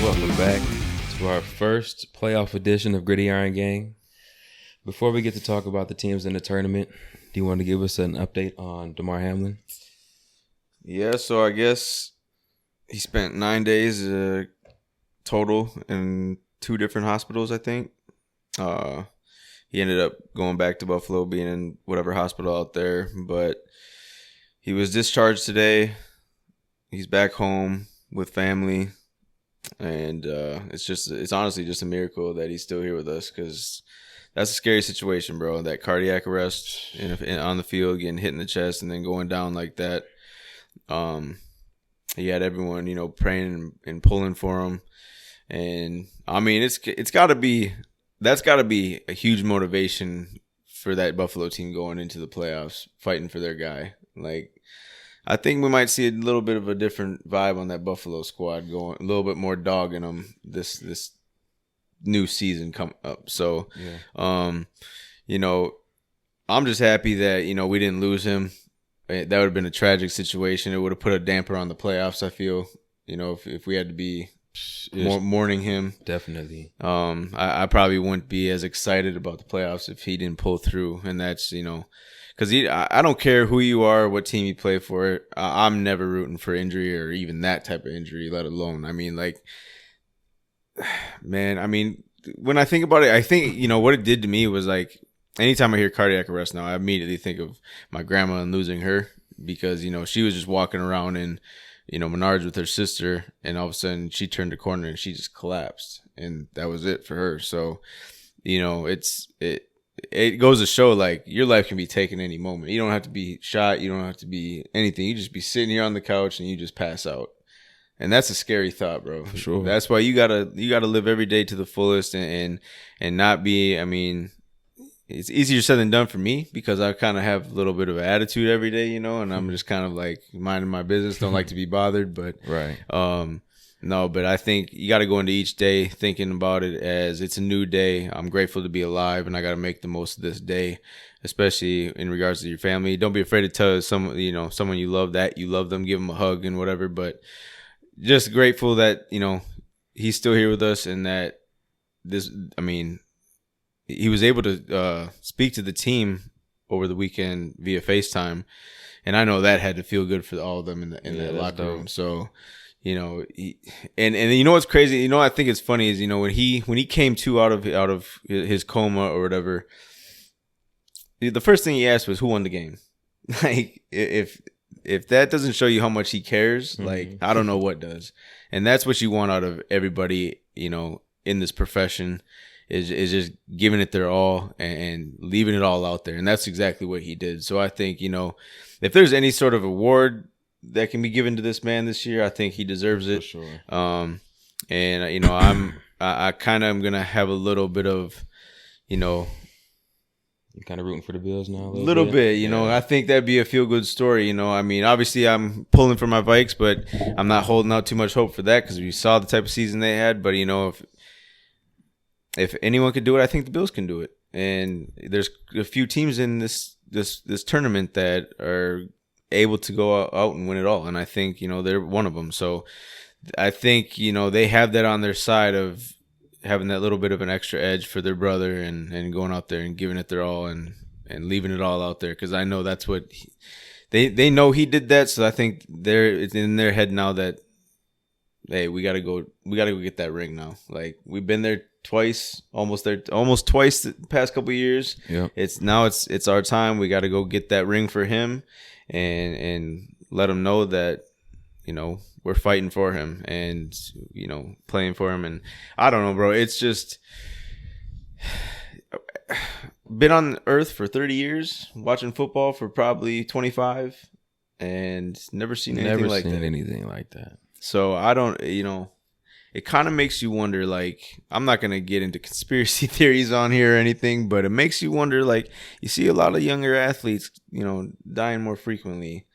welcome back to our first playoff edition of Gridiron Gang. Before we get to talk about the teams in the tournament, do you want to give us an update on Damar Hamlin? Yeah, so I guess he spent 9 days total in 2 different hospitals, I think. He ended up going back to Buffalo, being in whatever hospital out there. But he was discharged today. He's back home with family. And it's honestly just a miracle that he's still here with us, because that's a scary situation, bro. That cardiac arrest on the field, getting hit in the chest and then going down like that. He had everyone, praying and pulling for him. And I mean, that's got to be a huge motivation for that Buffalo team going into the playoffs, fighting for their guy. Like, I think we might see a little bit of a different vibe on that Buffalo squad, going a little bit more dog in them this new season come up. So, yeah. I'm just happy that, we didn't lose him. That would have been a tragic situation. It would have put a damper on the playoffs, I feel, if we had to be mourning him. Definitely. I probably wouldn't be as excited about the playoffs if he didn't pull through. And that's, because I don't care who you are, what team you play for. I'm never rooting for injury or even that type of injury, let alone. I mean, when I think about it, I think, what it did to me was like, anytime I hear cardiac arrest now, I immediately think of my grandma and losing her, because, she was just walking around in, Menards with her sister, and all of a sudden she turned the corner and she just collapsed, and that was it for her. So, it goes to show, like, your life can be taken any moment. You don't have to be shot. You don't have to be anything. You just be sitting here on the couch and you just pass out. And that's a scary thought, bro. For sure. That's why you gotta live every day to the fullest and not be, I mean, it's easier said than done for me, because I kind of have a little bit of an attitude every day, and I'm just kind of like minding my business. Don't like to be bothered, but right. No, but I think you got to go into each day thinking about it as it's a new day. I'm grateful to be alive, and I got to make the most of this day, especially in regards to your family. Don't be afraid to tell someone you love that you love them, give them a hug and whatever. But just grateful that, he's still here with us, and that he was able to speak to the team over the weekend via FaceTime, and I know that had to feel good for all of them in that locker room. So. And what's crazy, I think it's funny is, when he came to out of his coma or whatever, the first thing he asked was who won the game. Like, if that doesn't show you how much he cares, like, I don't know what does. And that's what you want out of everybody, in this profession, is just giving it their all and leaving it all out there. And that's exactly what he did. So I think, if there's any sort of award that can be given to this man this year, I think he deserves it. For sure. I kind of am gonna have a little bit of, You're kind of rooting for the Bills now. A little bit. I think that'd be a feel good story. Obviously I'm pulling for my Vikes, but I'm not holding out too much hope for that, because we saw the type of season they had. But if anyone could do it, I think the Bills can do it. And there's a few teams in this tournament that are able to go out and win it all, and I think they're one of them. So I think they have that on their side of having that little bit of an extra edge for their brother and going out there and giving it their all and leaving it all out there, because I know that's what they know he did that. So I think it's in their head now that, hey, we gotta go get that ring now. Like, we've been there twice, almost twice the past couple of years. Yeah, it's our time. We got to go get that ring for him. And let him know that, we're fighting for him and, playing for him. And I don't know, bro. It's just been on Earth for 30 years, watching football for probably 25, and never seen anything like that. So I don't, it kind of makes you wonder, like, I'm not going to get into conspiracy theories on here or anything, but it makes you wonder, like, you see a lot of younger athletes, dying more frequently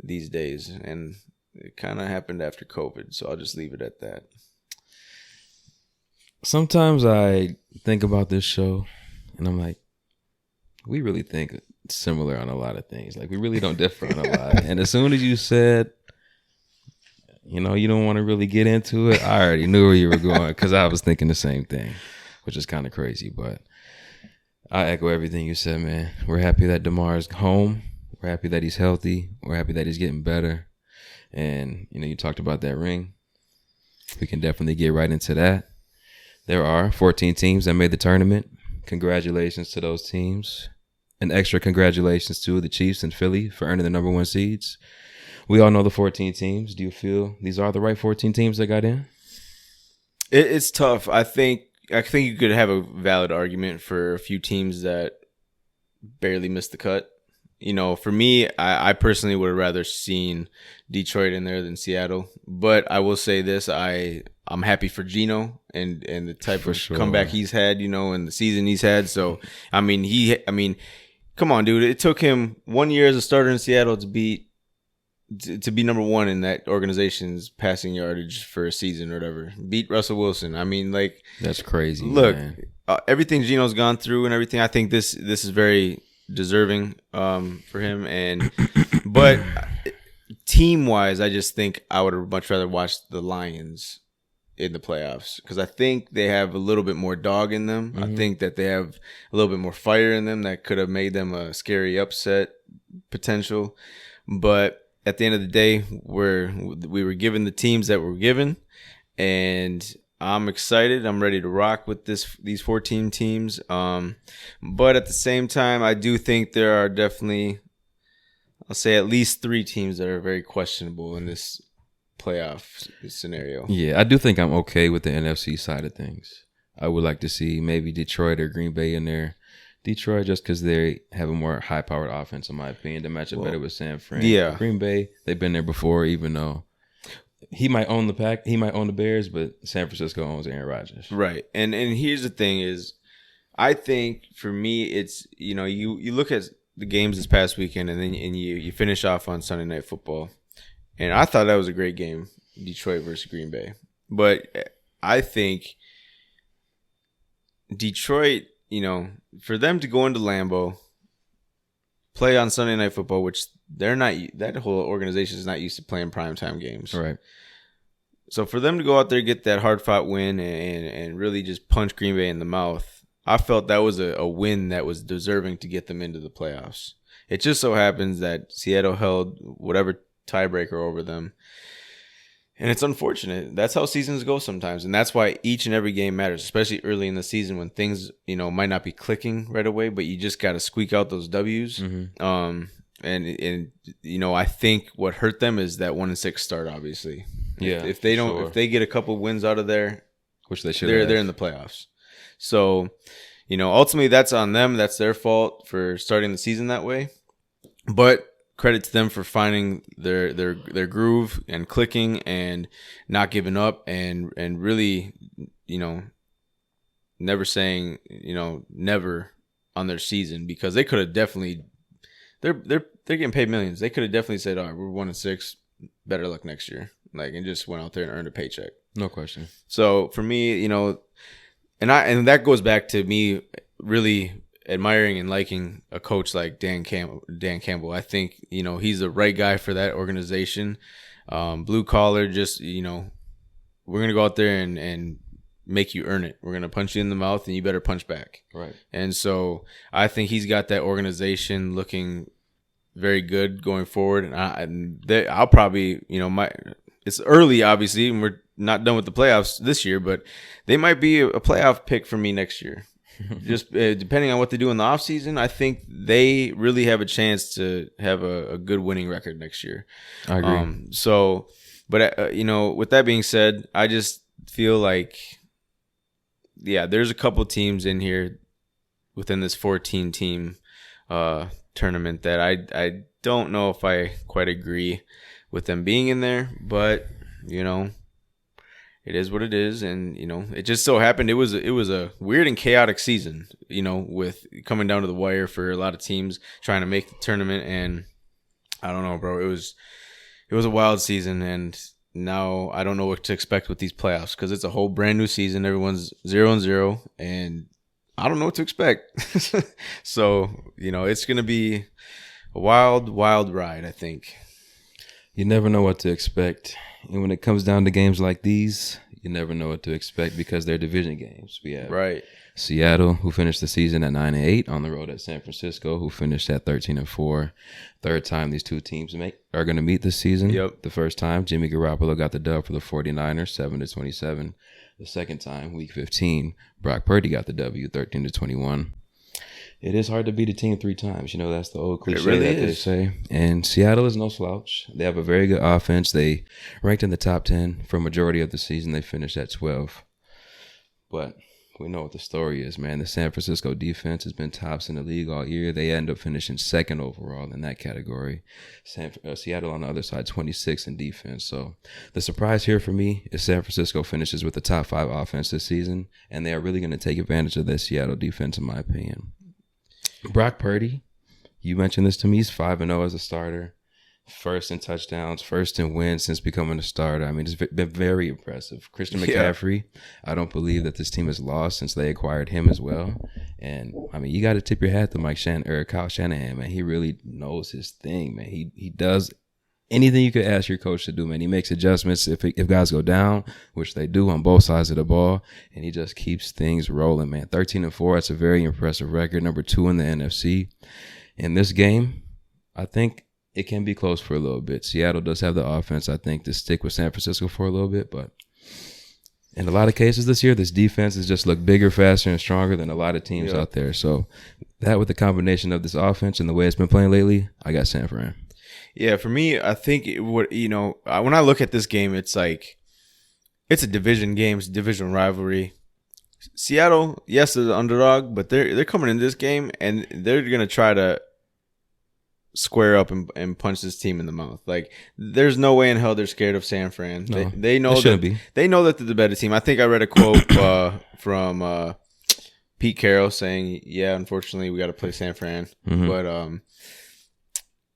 these days. And it kind of happened after COVID. So I'll just leave it at that. Sometimes I think about this show and I'm like, we really think similar on a lot of things. Like, we really don't differ on a lot. And as soon as you said, you know, you don't want to really get into it. I already knew where you were going because I was thinking the same thing, which is kind of crazy. But I echo everything you said, man. We're happy that Damar is home. We're happy that he's healthy. We're happy that he's getting better. And, you know, you talked about that ring. We can definitely get right into that. There are 14 teams that made the tournament. Congratulations to those teams. An extra congratulations to the Chiefs and Philly for earning the number 1 seeds. We all know the 14 teams. Do you feel these are the right 14 teams that got in? It's tough. I think you could have a valid argument for a few teams that barely missed the cut. You know, for me, I personally would have rather seen Detroit in there than Seattle. But I will say this: I'm happy for Geno and the type of comeback he's had, you know, and the season he's had. So I mean, come on, dude! It took him 1 year as a starter in Seattle to be number 1 in that organization's passing yardage for a season or whatever. Beat Russell Wilson. I mean, like, that's crazy. Look, man. Everything Geno's gone through and everything. I think this is very deserving for him. But team wise, I just think I would have much rather watched the Lions in the playoffs because I think they have a little bit more dog in them. I think that they have a little bit more fire in them that could have made them a scary upset potential. But at the end of the day, we were given the teams that were given, and I'm excited. I'm ready to rock with these 14 teams. But at the same time, I do think there are definitely, I'll say, at least 3 teams that are very questionable in this playoff scenario. Yeah, I do think I'm okay with the NFC side of things. I would like to see maybe Detroit or Green Bay in there. Detroit, just because they have a more high-powered offense, in my opinion, to match up better with San Fran. Yeah. Green Bay, they've been there before, even though he might own the Bears, but San Francisco owns Aaron Rodgers. Right. And here's the thing is, I think for me, it's, you know, you look at the games this past weekend and then you finish off on Sunday Night Football. And I thought that was a great game, Detroit versus Green Bay. But I think Detroit, you know, for them to go into Lambeau, play on Sunday Night Football, which they're not, that whole organization is not used to playing primetime games. Right. So for them to go out there, get that hard-fought win and really just punch Green Bay in the mouth, I felt that was a win that was deserving to get them into the playoffs. It just so happens that Seattle held whatever tiebreaker over them. And it's unfortunate. That's how seasons go sometimes. And that's why each and every game matters, especially early in the season when things, you know, might not be clicking right away, but you just got to squeak out those W's. And you know, I think what hurt them is that 1-6 start, obviously. Yeah. If they don't, if they get a couple wins out of there, which they should, they're in the playoffs. So, you know, ultimately that's on them. That's their fault for starting the season that way. But credit to them for finding their groove and clicking and not giving up and really, you know, never saying, you know, never on their season, because they could have definitely, they're getting paid millions. They could have definitely said, all right, we're 1-6, better luck next year. Like, and just went out there and earned a paycheck. No question. So for me, you know, and that goes back to me really admiring and liking a coach like Dan Campbell. I think, you know, he's the right guy for that organization. Blue collar, just, you know, we're going to go out there and make you earn it. We're going to punch you in the mouth and you better punch back. Right. And so I think he's got that organization looking very good going forward. And I'll probably, you know, it's early, obviously, and we're not done with the playoffs this year, but they might be a playoff pick for me next year. Just depending on what they do in the offseason, I think they really have a chance to have a good winning record next year. I agree. But you know, with that being said, I just feel like, yeah, there's a couple teams in here within this 14-team tournament that I don't know if I quite agree with them being in there, but, you know, it is what it is, and, you know, it just so happened it was a weird and chaotic season, you know, with coming down to the wire for a lot of teams trying to make the tournament, and I don't know, bro, it was a wild season, and now I don't know what to expect with these playoffs because it's a whole brand new season. Everyone's 0-0, and I don't know what to expect. So, you know, it's gonna be a wild, wild ride, I think. You never know what to expect. And when it comes down to games like these, you never know what to expect because they're division games. We have Seattle, who finished the season at 9-8, on the road at San Francisco, who finished at 13-4. Third time these two teams are going to meet this season. Yep. The first time, Jimmy Garoppolo got the dub for the 49ers, 7-27. The second time, Week 15, Brock Purdy got the W, 13-21. It is hard to beat a team 3 times. You know, that's the old cliche they say. And Seattle is no slouch. They have a very good offense. They ranked in the top 10 for majority of the season. They finished at 12. But we know what the story is, man. The San Francisco defense has been tops in the league all year. They end up finishing second overall in that category. Seattle on the other side, 26 in defense. So the surprise here for me is San Francisco finishes with the top 5 offense this season, and they are really going to take advantage of that Seattle defense, in my opinion. Brock Purdy, you mentioned this to me. He's 5-0 as a starter. First in touchdowns, first in wins since becoming a starter. I mean, it's been very impressive. Christian McCaffrey, I don't believe that this team has lost since they acquired him as well. And, I mean, you got to tip your hat to Kyle Shanahan, man. He really knows his thing, man. He does anything you could ask your coach to do, man. He makes adjustments if guys go down, which they do on both sides of the ball, and he just keeps things rolling, man. 13-4, that's a very impressive record. Number 2 in the NFC. In this game, I think it can be close for a little bit. Seattle does have the offense, I think, to stick with San Francisco for a little bit, but in a lot of cases this year, this defense has just looked bigger, faster, and stronger than a lot of teams out there. So that with the combination of this offense and the way it's been playing lately, I got San Fran. Yeah, for me, I think when I look at this game, it's like it's a division game, it's a division rivalry. Seattle, yes, is an underdog, but they're coming in this game and they're gonna try to square up and punch this team in the mouth. Like, there's no way in hell they're scared of San Fran. No, they know they know that they're the better team. I think I read a quote from Pete Carroll saying, "Yeah, unfortunately, we got to play San Fran," but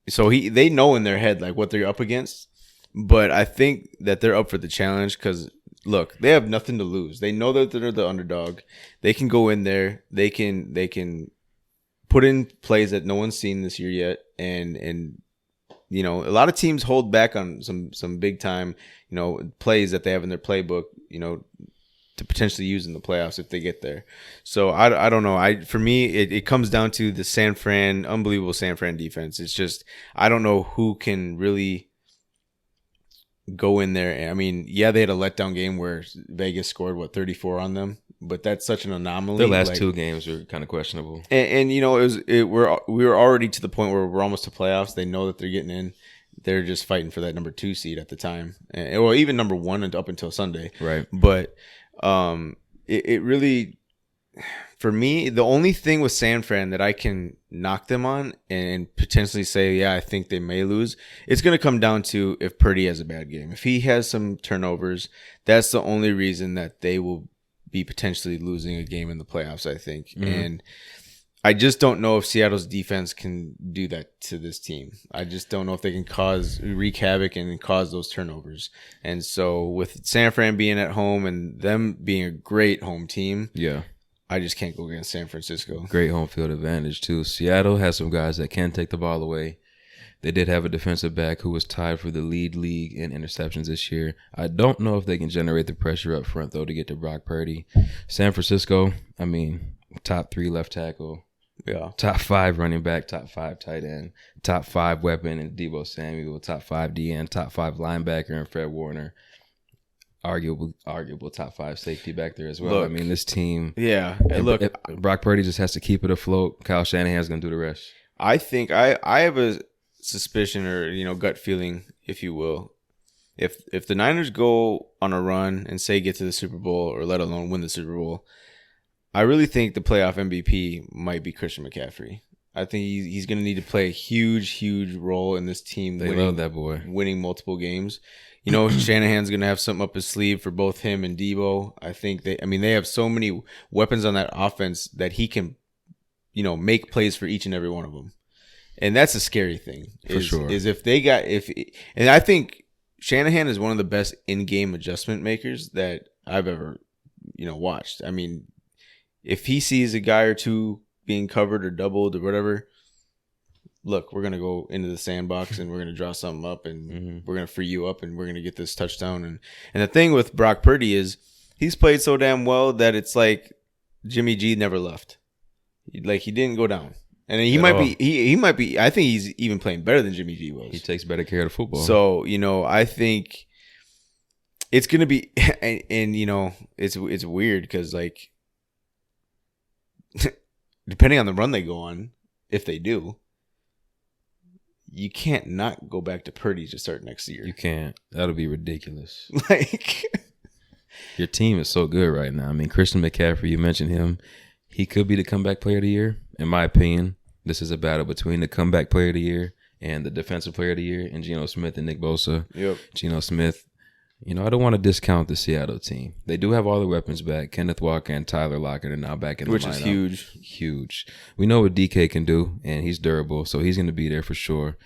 so they know in their head like what they're up against, but I think that they're up for the challenge because look, they have nothing to lose. They know that they're the underdog. They can go in there. They can put in plays that no one's seen this year yet, and you know, a lot of teams hold back on some big time plays that they have in their playbook, to potentially use in the playoffs if they get there. So I don't know. For me, it comes down to the unbelievable San Fran defense. It's just, I don't know who can really go in there. I mean, yeah, they had a letdown game where Vegas scored 34 on them, but that's such an anomaly. The last 2 games were kind of questionable. And we were already to the point where we're almost to playoffs. They know that they're getting in. They're just fighting for that number 2 seed at the time, or even number 1 and up until Sunday. Right. But it really, for me, the only thing with San Fran that I can knock them on and potentially say, yeah, I think they may lose, it's going to come down to if Purdy has a bad game. If he has some turnovers, that's the only reason that they will be potentially losing a game in the playoffs, I think. Mm-hmm. And I just don't know if Seattle's defense can do that to this team. I just don't know if they can wreak havoc and cause those turnovers. And so with San Fran being at home and them being a great home team, I just can't go against San Francisco. Great home field advantage too. Seattle has some guys that can take the ball away. They did have a defensive back who was tied for the lead league in interceptions this year. I don't know if they can generate the pressure up front though to get to Brock Purdy. San Francisco, I mean, top 3 left tackle. Yeah. Top 5 running back, top 5 tight end, top 5 weapon in Deebo Samuel, top 5 DN, top 5 linebacker in Fred Warner. Arguable top 5 safety back there as well. Look, I mean, this team. Yeah. Brock Purdy just has to keep it afloat. Kyle Shanahan's going to do the rest. I think I have a suspicion or, gut feeling, if you will. If the Niners go on a run and say get to the Super Bowl or let alone win the Super Bowl, I really think the playoff MVP might be Christian McCaffrey. I think he's going to need to play a huge, huge role in this team. They love that boy. Winning multiple games. Shanahan's going to have something up his sleeve for both him and Deebo. I think they have so many weapons on that offense that he can, make plays for each and every one of them. And that's a scary thing. For sure. And I think Shanahan is one of the best in-game adjustment makers that I've ever, watched. I mean, if he sees a guy or two being covered or doubled or whatever, look, we're going to go into the sandbox and we're going to draw something up and we're going to free you up and we're going to get this touchdown. And the thing with Brock Purdy is he's played so damn well that it's like Jimmy G never left. Like, he didn't go down. And he might be, I think he's even playing better than Jimmy G was. He takes better care of the football. So, I think it's going to be, and it's weird because, like, depending on the run they go on, if they do, you can't not go back to Purdy to start next year. You can't. That'll be ridiculous. Like, your team is so good right now. I mean, Christian McCaffrey, you mentioned him. He could be the comeback player of the year. In my opinion, this is a battle between the comeback player of the year and the defensive player of the year, and Geno Smith and Nick Bosa. Yep. Geno Smith, I don't want to discount the Seattle team. They do have all the weapons back. Kenneth Walker and Tyler Lockett are now back in the lineup. Which is huge. Huge. We know what DK can do, and he's durable, so he's going to be there for sure.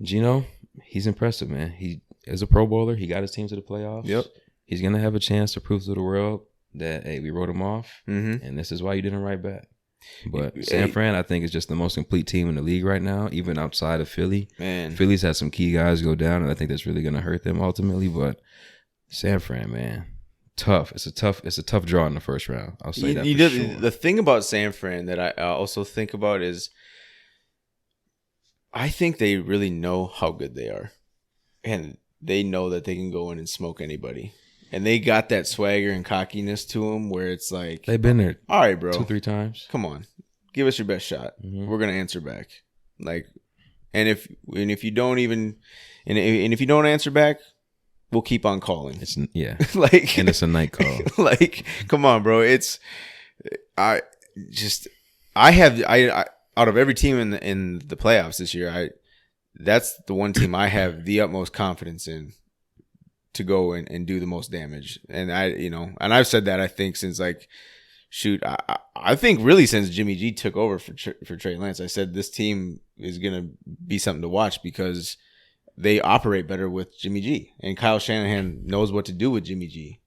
Geno, he's impressive, man. He is a Pro Bowler. He got his team to the playoffs. Yep. He's going to have a chance to prove to the world that, hey, we wrote him off, and this is why you didn't write back. But San Fran, I think, is just the most complete team in the league right now, even outside of Philly. Man, Philly's had some key guys go down, and I think that's really going to hurt them ultimately. But San Fran, man, tough. It's a tough draw in the first round. I'll say that for sure. The thing about San Fran that I also think about is I think they really know how good they are, and they know that they can go in and smoke anybody. And they got that swagger and cockiness to them where it's like, they've been there. All right, bro, 2-3 times. Come on, give us your best shot. We're gonna answer back. Like, and if you don't even, and if you don't answer back, we'll keep on calling. It's like, and it's a night call. Like, come on, bro. I out of every team in the playoffs this year, that's the one team I have the utmost confidence in to go and do the most damage. And and I've said that, I think, since like, I think really since Jimmy G took over for Trey Lance. I said this team is going to be something to watch because they operate better with Jimmy G, and Kyle Shanahan knows what to do with Jimmy G.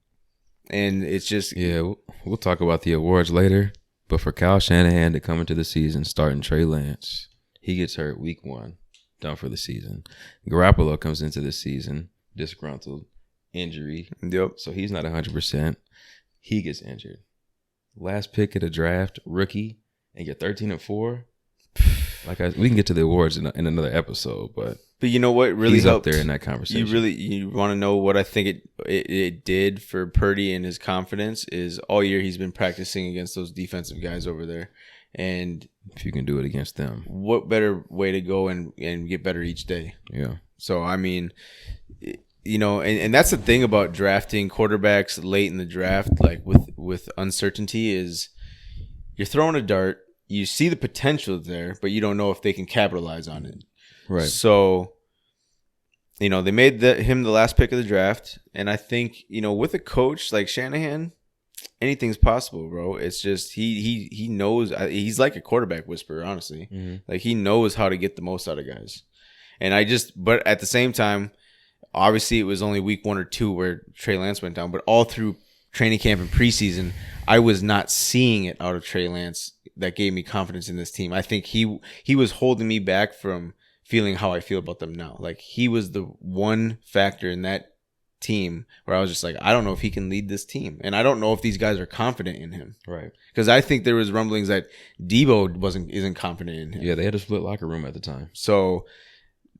And it's just, yeah, we'll talk about the awards later, but for Kyle Shanahan to come into the season starting Trey Lance, he gets hurt week 1, done for the season. Garoppolo comes into the season disgruntled, injury. Yep. So he's not 100%. He gets injured. Last pick of the draft, rookie, and you're 13-4. We can get to the awards in another episode, but you know what really he's helped up there in that conversation. You want to know what I think it did for Purdy and his confidence is all year he's been practicing against those defensive guys over there, and if you can do it against them, what better way to go and get better each day? Yeah. So I mean, and that's the thing about drafting quarterbacks late in the draft, like with uncertainty, is you're throwing a dart. You see the potential there, but you don't know if they can capitalize on it. Right. So, they made him the last pick of the draft, and I think with a coach like Shanahan, anything's possible, bro. It's just he knows. He's like a quarterback whisperer, honestly. Mm-hmm. Like, he knows how to get the most out of guys. And but at the same time, obviously it was only week 1 or 2 where Trey Lance went down, but all through training camp and preseason, I was not seeing it out of Trey Lance that gave me confidence in this team. I think he was holding me back from feeling how I feel about them now. Like, he was the one factor in that team where I was just like, I don't know if he can lead this team, and I don't know if these guys are confident in him. Right. Because I think there was rumblings that Debo isn't confident in him. Yeah, they had a split locker room at the time. So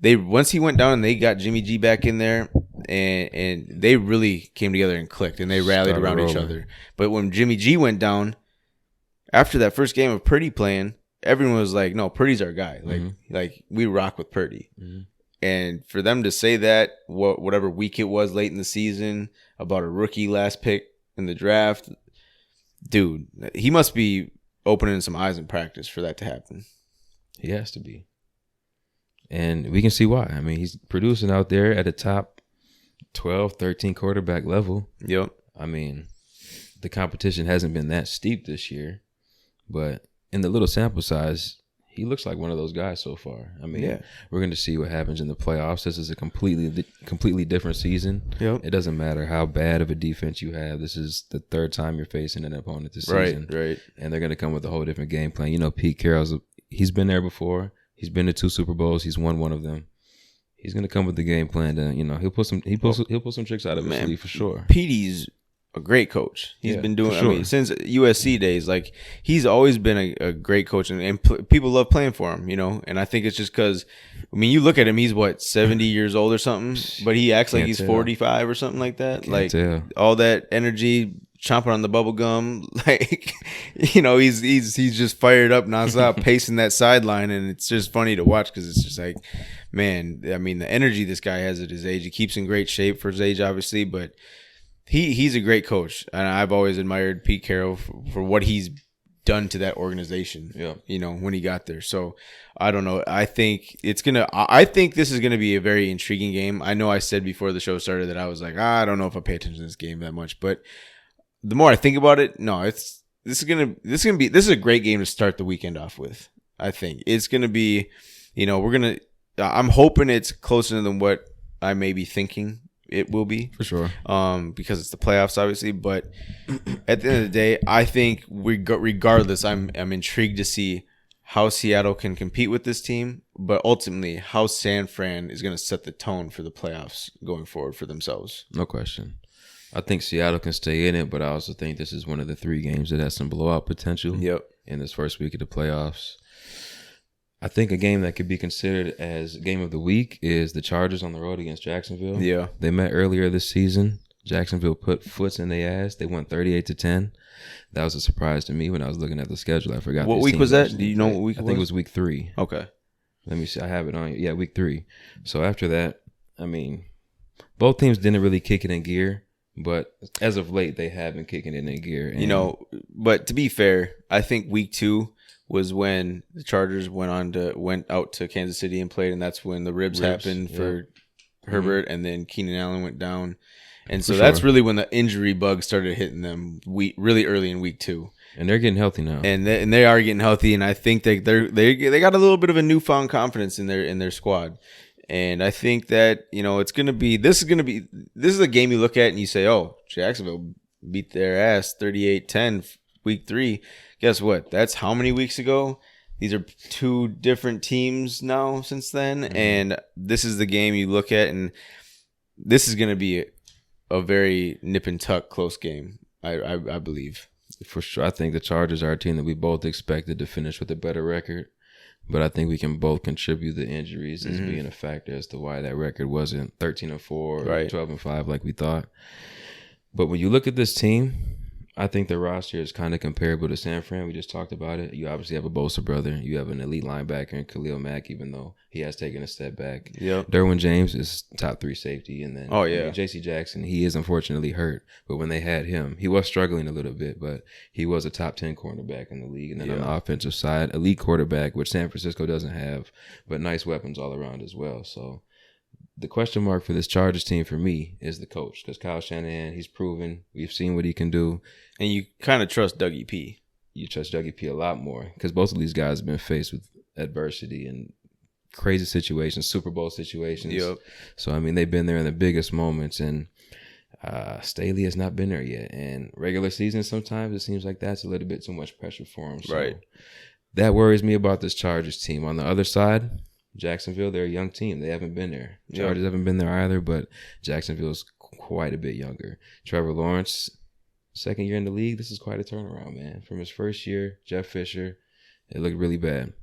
once he went down and they got Jimmy G back in there, and they really came together and clicked, and they rallied around each other. But when Jimmy G went down, after that first game of Purdy playing, everyone was like, no, Purdy's our guy. Like we rock with Purdy. Mm-hmm. And for them to say that, whatever week it was late in the season, about a rookie last pick in the draft, dude, he must be opening some eyes in practice for that to happen. He has to be. And we can see why. I mean, he's producing out there at the top 12, 13 quarterback level. Yep. I mean, the competition hasn't been that steep this year, but in the little sample size, he looks like one of those guys so far. I mean, We're going to see what happens in the playoffs. This is a completely different season. Yep. It doesn't matter how bad of a defense you have. This is the third time you're facing an opponent this season. Right. And they're going to come with a whole different game plan. Pete Carroll's, he's been there before. He's been to 2 Super Bowls. He's won one of them. He's gonna come with the game plan. To, he'll pull some tricks out of his sleeve for sure. Petey's a great coach. He's been doing. Sure. I mean, since USC days, like he's always been a great coach, and people love playing for him. And I think it's just because, I mean, you look at him, he's 70 years old or something, but he acts like he's 45 or something like that. All that energy, chomping on the bubble gum, he's just fired up nonstop, pacing that sideline, and it's just funny to watch because it's just like, man, I mean, the energy this guy has at his age, he keeps in great shape for his age, obviously, but he's a great coach, and I've always admired Pete Carroll for what he's done to that organization. Yeah, when he got there. So I don't know. I think this is gonna be a very intriguing game. I know I said before the show started that I was like, I don't know if I pay attention to this game that much, but the more I think about it, no, this is a great game to start the weekend off with. I think it's gonna be, I'm hoping it's closer than what I may be thinking it will be for sure. Because it's the playoffs, obviously. But at the end of the day, I think regardless, I'm intrigued to see how Seattle can compete with this team, but ultimately how San Fran is going to set the tone for the playoffs going forward for themselves. No question. I think Seattle can stay in it, but I also think this is one of the 3 games that has some blowout potential. In this first week of the playoffs. I think a game that could be considered as game of the week is the Chargers on the road against Jacksonville. Yeah. They met earlier this season. Jacksonville put foots in their ass. They won 38-10. That was a surprise to me when I was looking at the schedule. I forgot. What week was that? Do you know what week it was? I think it was week 3. Okay. Let me see. I have it on. Yeah, week 3. So after that, I mean, both teams didn't really kick it in gear. But as of late, they have been kicking it in gear. And, but to be fair, I think week 2 was when the Chargers went out to Kansas City and played, and that's when the ribs happened for Herbert, and then Keenan Allen went down. And so that's really when the injury bug started hitting them really early in week 2. And they're getting healthy now. And they are getting healthy, and I think they got a little bit of a newfound confidence in their squad. And I think that, this is a game you look at and you say, oh, Jacksonville beat their ass 38-10 week 3. Guess what? That's how many weeks ago? These are 2 different teams now since then. Mm-hmm. And this is the game you look at, and this is going to be a very nip and tuck close game, I believe. For sure. I think the Chargers are a team that we both expected to finish with a better record. But I think we can both contribute the injuries as being a factor as to why that record wasn't 13-4 or 12-5 like we thought. But when you look at this team, I think the roster is kind of comparable to San Fran. We just talked about it. You obviously have a Bosa brother. You have an elite linebacker in Khalil Mack, even though he has taken a step back. Yep. Derwin James is top 3 safety. And then J.C. Jackson, he is unfortunately hurt. But when they had him, he was struggling a little bit, but he was a top 10 cornerback in the league. And then on the offensive side, elite quarterback, which San Francisco doesn't have, but nice weapons all around as well. So the question mark for this Chargers team for me is the coach, because Kyle Shanahan, he's proven. We've seen what he can do. And you kind of trust Dougie P. You trust Dougie P a lot more, because both of these guys have been faced with adversity and crazy situations, Super Bowl situations. Yep. So, I mean, they've been there in the biggest moments, and Staley has not been there yet. And regular season, sometimes it seems like that's a little bit too much pressure for him. So right. That worries me about this Chargers team. On the other side, Jacksonville, they're a young team. They haven't been there. Chargers haven't been there either, but Jacksonville's quite a bit younger. Trevor Lawrence, second year in the league, this is quite a turnaround, man. From his first year, Jeff Fisher, it looked really bad.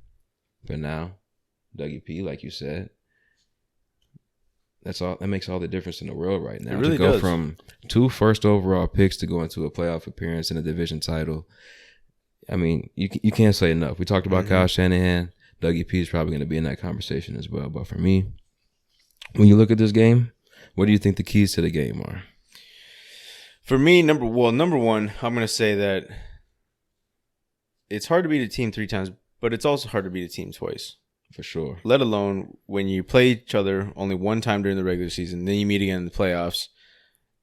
But now, Dougie P, like you said, that makes all the difference in the world right now. It really to go does. From 2 first overall picks to go into a playoff appearance and a division title, I mean, you can't say enough. We talked about Kyle Shanahan. Dougie P is probably going to be in that conversation as well. But for me, when you look at this game, what do you think the keys to the game are? For me, number one, I'm going to say that it's hard to beat a team 3 times, but it's also hard to beat a team twice. For sure. Let alone when you play each other only one time during the regular season, then you meet again in the playoffs,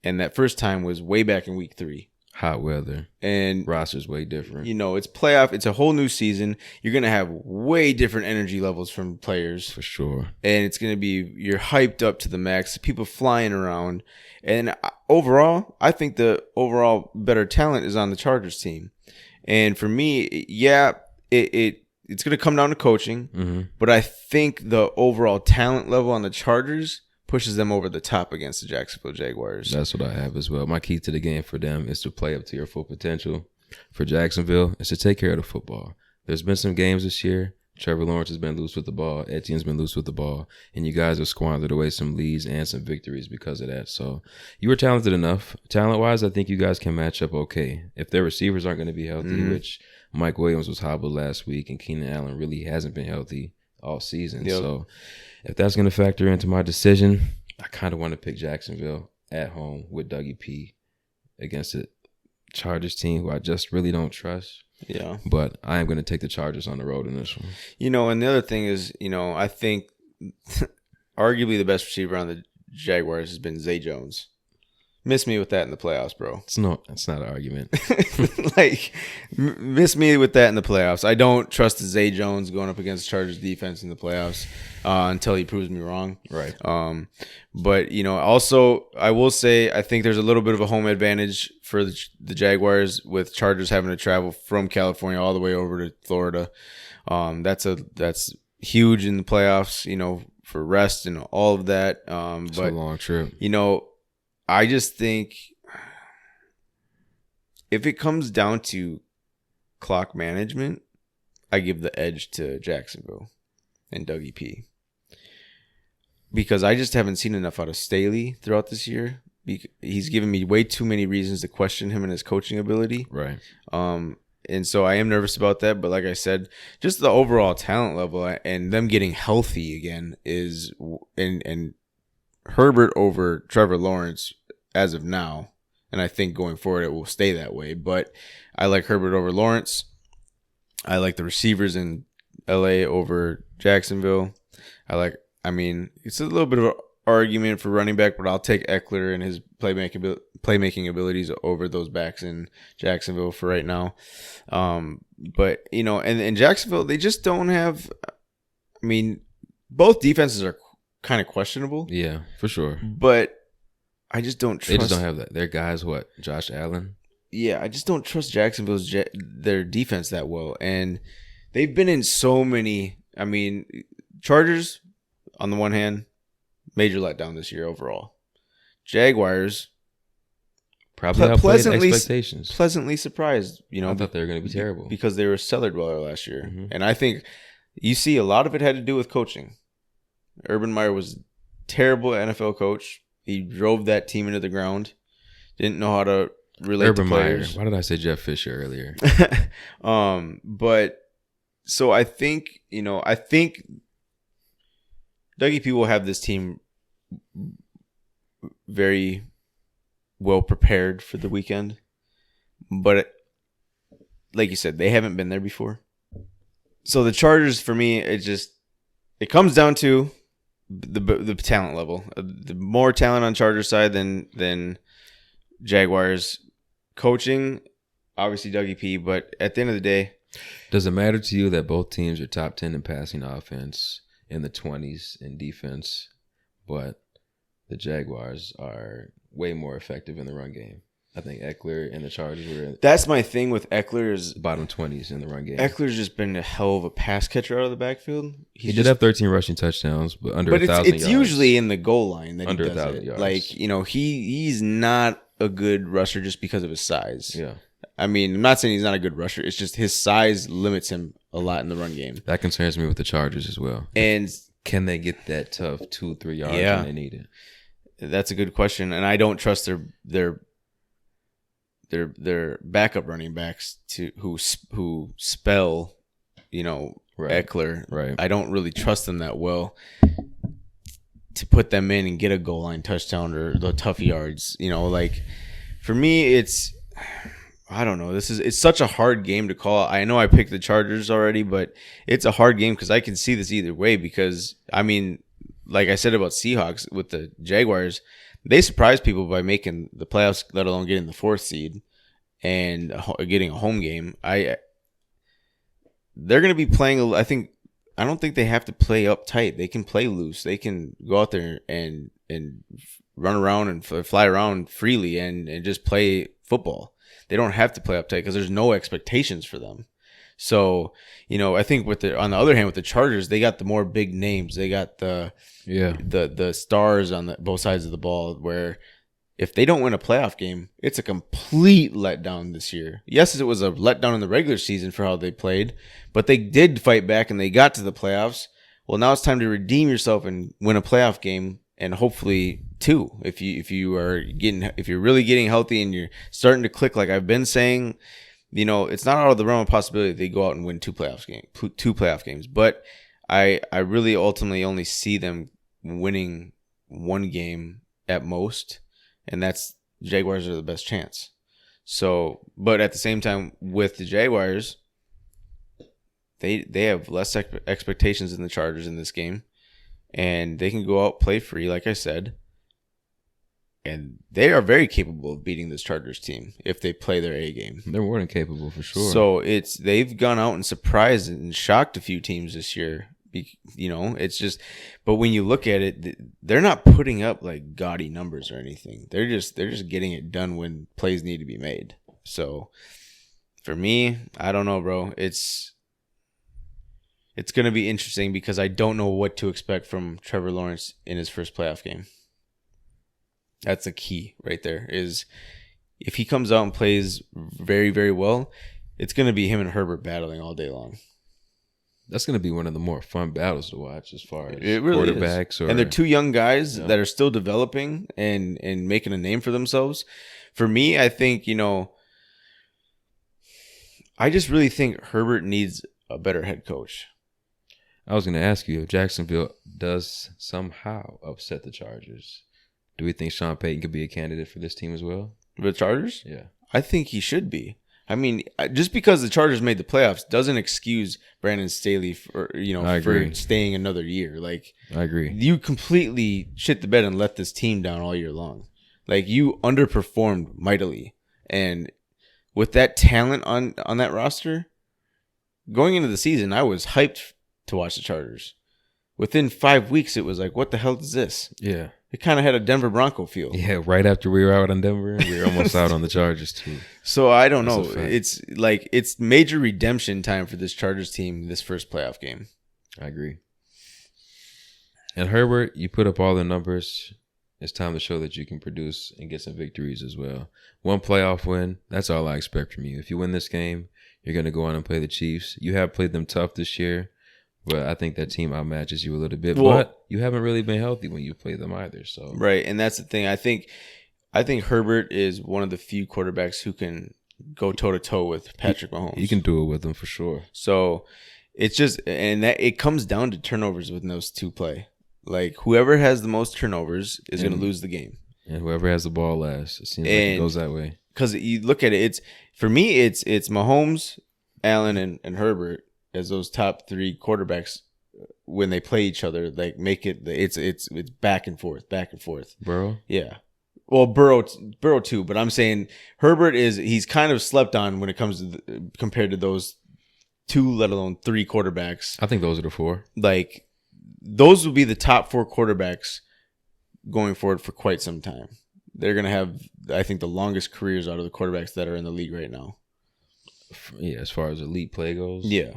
and that first time was way back in week 3. Hot weather. And roster's way different. It's playoff. It's a whole new season. You're going to have way different energy levels from players. For sure. And it's going to be, you're hyped up to the max, people flying around. And overall, I think the overall better talent is on the Chargers team. And for me, it's going to come down to coaching, but I think the overall talent level on the Chargers pushes them over the top against the Jacksonville Jaguars. That's what I have as well. My key to the game for them is to play up to your full potential. For Jacksonville, is to take care of the football. There's been some games this year. Trevor Lawrence has been loose with the ball. Etienne's been loose with the ball. And you guys have squandered away some leads and some victories because of that. So you were talented enough. Talent-wise, I think you guys can match up okay. If their receivers aren't going to be healthy, which Mike Williams was hobbled last week and Keenan Allen really hasn't been healthy all season. Yep. So if that's going to factor into my decision, I kind of want to pick Jacksonville at home with Dougie P against the Chargers team who I just really don't trust. Yeah. But I am going to take the Chargers on the road in this one. And the other thing is, I think arguably the best receiver on the Jaguars has been Zay Jones. Miss me with that in the playoffs, bro. It's not an argument. Miss me with that in the playoffs. I don't trust Zay Jones going up against Chargers defense in the playoffs until he proves me wrong. Right. But, also I will say I think there's a little bit of a home advantage for the Jaguars with Chargers having to travel from California all the way over to Florida. That's huge in the playoffs, for rest and all of that. It's a long trip. I just think if it comes down to clock management, I give the edge to Jacksonville and Dougie P. Because I just haven't seen enough out of Staley throughout this year. He's given me way too many reasons to question him and his coaching ability. Right. And so I am nervous about that. But like I said, just the overall talent level and them getting healthy again is and Herbert over Trevor Lawrence as of now, and I think going forward it will stay that way. But I like Herbert over Lawrence. I like the receivers in LA over Jacksonville. It's a little bit of an argument for running back, but I'll take Eckler and his playmaking abilities over those backs in Jacksonville for right now. But and Jacksonville, they just don't have. Both defenses are kind of questionable. Yeah, for sure. But I just don't trust. They just don't have that. Their guys, what? Josh Allen? Yeah, I just don't trust Jacksonville's their defense that well. And they've been in so many. Chargers, on the one hand, major letdown this year overall. Jaguars, probably outplayed expectations. Pleasantly surprised. I thought they were going to be terrible. Because they were cellar dweller last year. Mm-hmm. And I think you see a lot of it had to do with coaching. Urban Meyer was a terrible NFL coach. He drove that team into the ground. Didn't know how to relate to players. Why did I say Jeff Fisher earlier? But so I think Dougie P will have this team very well prepared for the weekend. But like you said, they haven't been there before. So the Chargers, for me, it comes down to the talent level. The more talent on Chargers side than Jaguars. Coaching, obviously Dougie P, but at the end of the day, does it matter to you that both teams are top 10 in passing offense, in the 20s in defense, but the Jaguars are way more effective in the run game? I think Eckler and the Chargers were. That's my thing with Eckler is bottom 20s in the run game. Eckler's just been a hell of a pass catcher out of the backfield. He did have 13 rushing touchdowns, but under 1,000 yards. But it's usually in the goal line that under he does 1,000 it. yards. He's not a good rusher just because of his size. Yeah. I'm not saying he's not a good rusher. It's just his size limits him a lot in the run game. That concerns me with the Chargers as well. And can they get that tough 2-3 yards when they need it? That's a good question, and I don't trust their backup running backs who spell, right. Eckler. Right. I don't really trust them that well to put them in and get a goal line touchdown or the tough yards. For me, I don't know. It's such a hard game to call. I know I picked the Chargers already, but it's a hard game because I can see this either way. Because like I said about Seahawks with the Jaguars, they surprised people by making the playoffs, let alone getting the 4th seed and getting a home game. They're going to be playing. I don't think they have to play uptight. They can play loose. They can go out there and run around and fly around freely and just play football. They don't have to play uptight because there's no expectations for them. So, I think on the other hand, with the Chargers, they got the more big names. They got the stars on both sides of the ball, where if they don't win a playoff game, it's a complete letdown this year. Yes, it was a letdown in the regular season for how they played, but they did fight back and they got to the playoffs. Well, now it's time to redeem yourself and win a playoff game, and hopefully two. If you're really getting healthy and you're starting to click, like I've been saying, it's not out of the realm of possibility they go out and win two playoff games. But I really ultimately only see them winning one game at most. And that's Jaguars are the best chance. So, but at the same time, with the Jaguars, they have less expectations than the Chargers in this game, and they can go out play free, like I said, and they are very capable of beating this Chargers team if they play their A game. They're more than capable for sure. So they've gone out and surprised and shocked a few teams this year. It's just, but when you look at it, they're not putting up like gaudy numbers or anything. They're just getting it done when plays need to be made. So for me, I don't know, bro. It's going to be interesting because I don't know what to expect from Trevor Lawrence in his first playoff game. That's the key right there, is if he comes out and plays very, very well, it's going to be him and Herbert battling all day long. That's going to be one of the more fun battles to watch as far as it really quarterbacks. And they're two young guys that are still developing and making a name for themselves. For me, I think, I just really think Herbert needs a better head coach. I was going to ask you if Jacksonville does somehow upset the Chargers, do we think Sean Payton could be a candidate for this team as well? The Chargers? Yeah. I think he should be. I mean, just because the Chargers made the playoffs doesn't excuse Brandon Staley for staying another year. Like, I agree. You completely shit the bed and let this team down all year long. Like, you underperformed mightily, and with that talent on that roster, going into the season, I was hyped to watch the Chargers. Within 5 weeks, it was like, what the hell is this? Yeah. It kind of had a Denver Bronco feel. Yeah, right after we were out on Denver, we were almost out on the Chargers too. So I don't know. It's major redemption time for this Chargers team this first playoff game. I agree. And Herbert, you put up all the numbers. It's time to show that you can produce and get some victories as well. One playoff win, that's all I expect from you. If you win this game, you're going to go on and play the Chiefs. You have played them tough this year. But I think that team outmatches you a little bit. Well, but you haven't really been healthy when you play them either. So right, and that's the thing. I think Herbert is one of the few quarterbacks who can go toe to toe with Patrick Mahomes. You can do it with him for sure. So it's just, and that it comes down to turnovers when those two play. Like, whoever has the most turnovers is going to lose the game, and whoever has the ball last. It seems like it goes that way. Because you look at it, for me, it's Mahomes, Allen, and Herbert as those top three quarterbacks when they play each other. Like, make it, it's back and forth. Burrow? Yeah. Well, Burrow too, but I'm saying Herbert he's kind of slept on when it comes to compared to those two, let alone three quarterbacks. I think those are the four. Like, those will be the top four quarterbacks going forward for quite some time. They're going to have, I think, the longest careers out of the quarterbacks that are in the league right now. Yeah, as far as elite play goes. Yeah.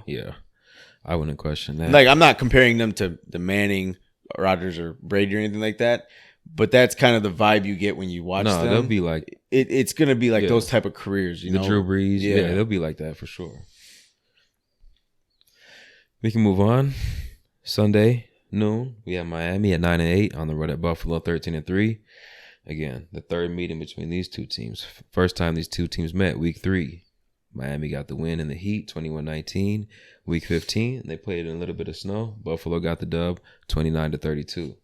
I wouldn't question that. Like, I'm not comparing them to the Manning, Rodgers, or Brady or anything like that, but that's kind of the vibe you get when you watch them. No, they'll be like... It's going to be like those type of careers, you know? The Drew Brees. Yeah, they'll be like that for sure. We can move on. Sunday, noon, we have Miami at 9-8 on the road at Buffalo, 13-3. Again, the third meeting between these two teams. First time these two teams met, week 3. Miami got the win in the heat, 21-19. Week 15, they played in a little bit of snow. Buffalo got the dub, 29-32.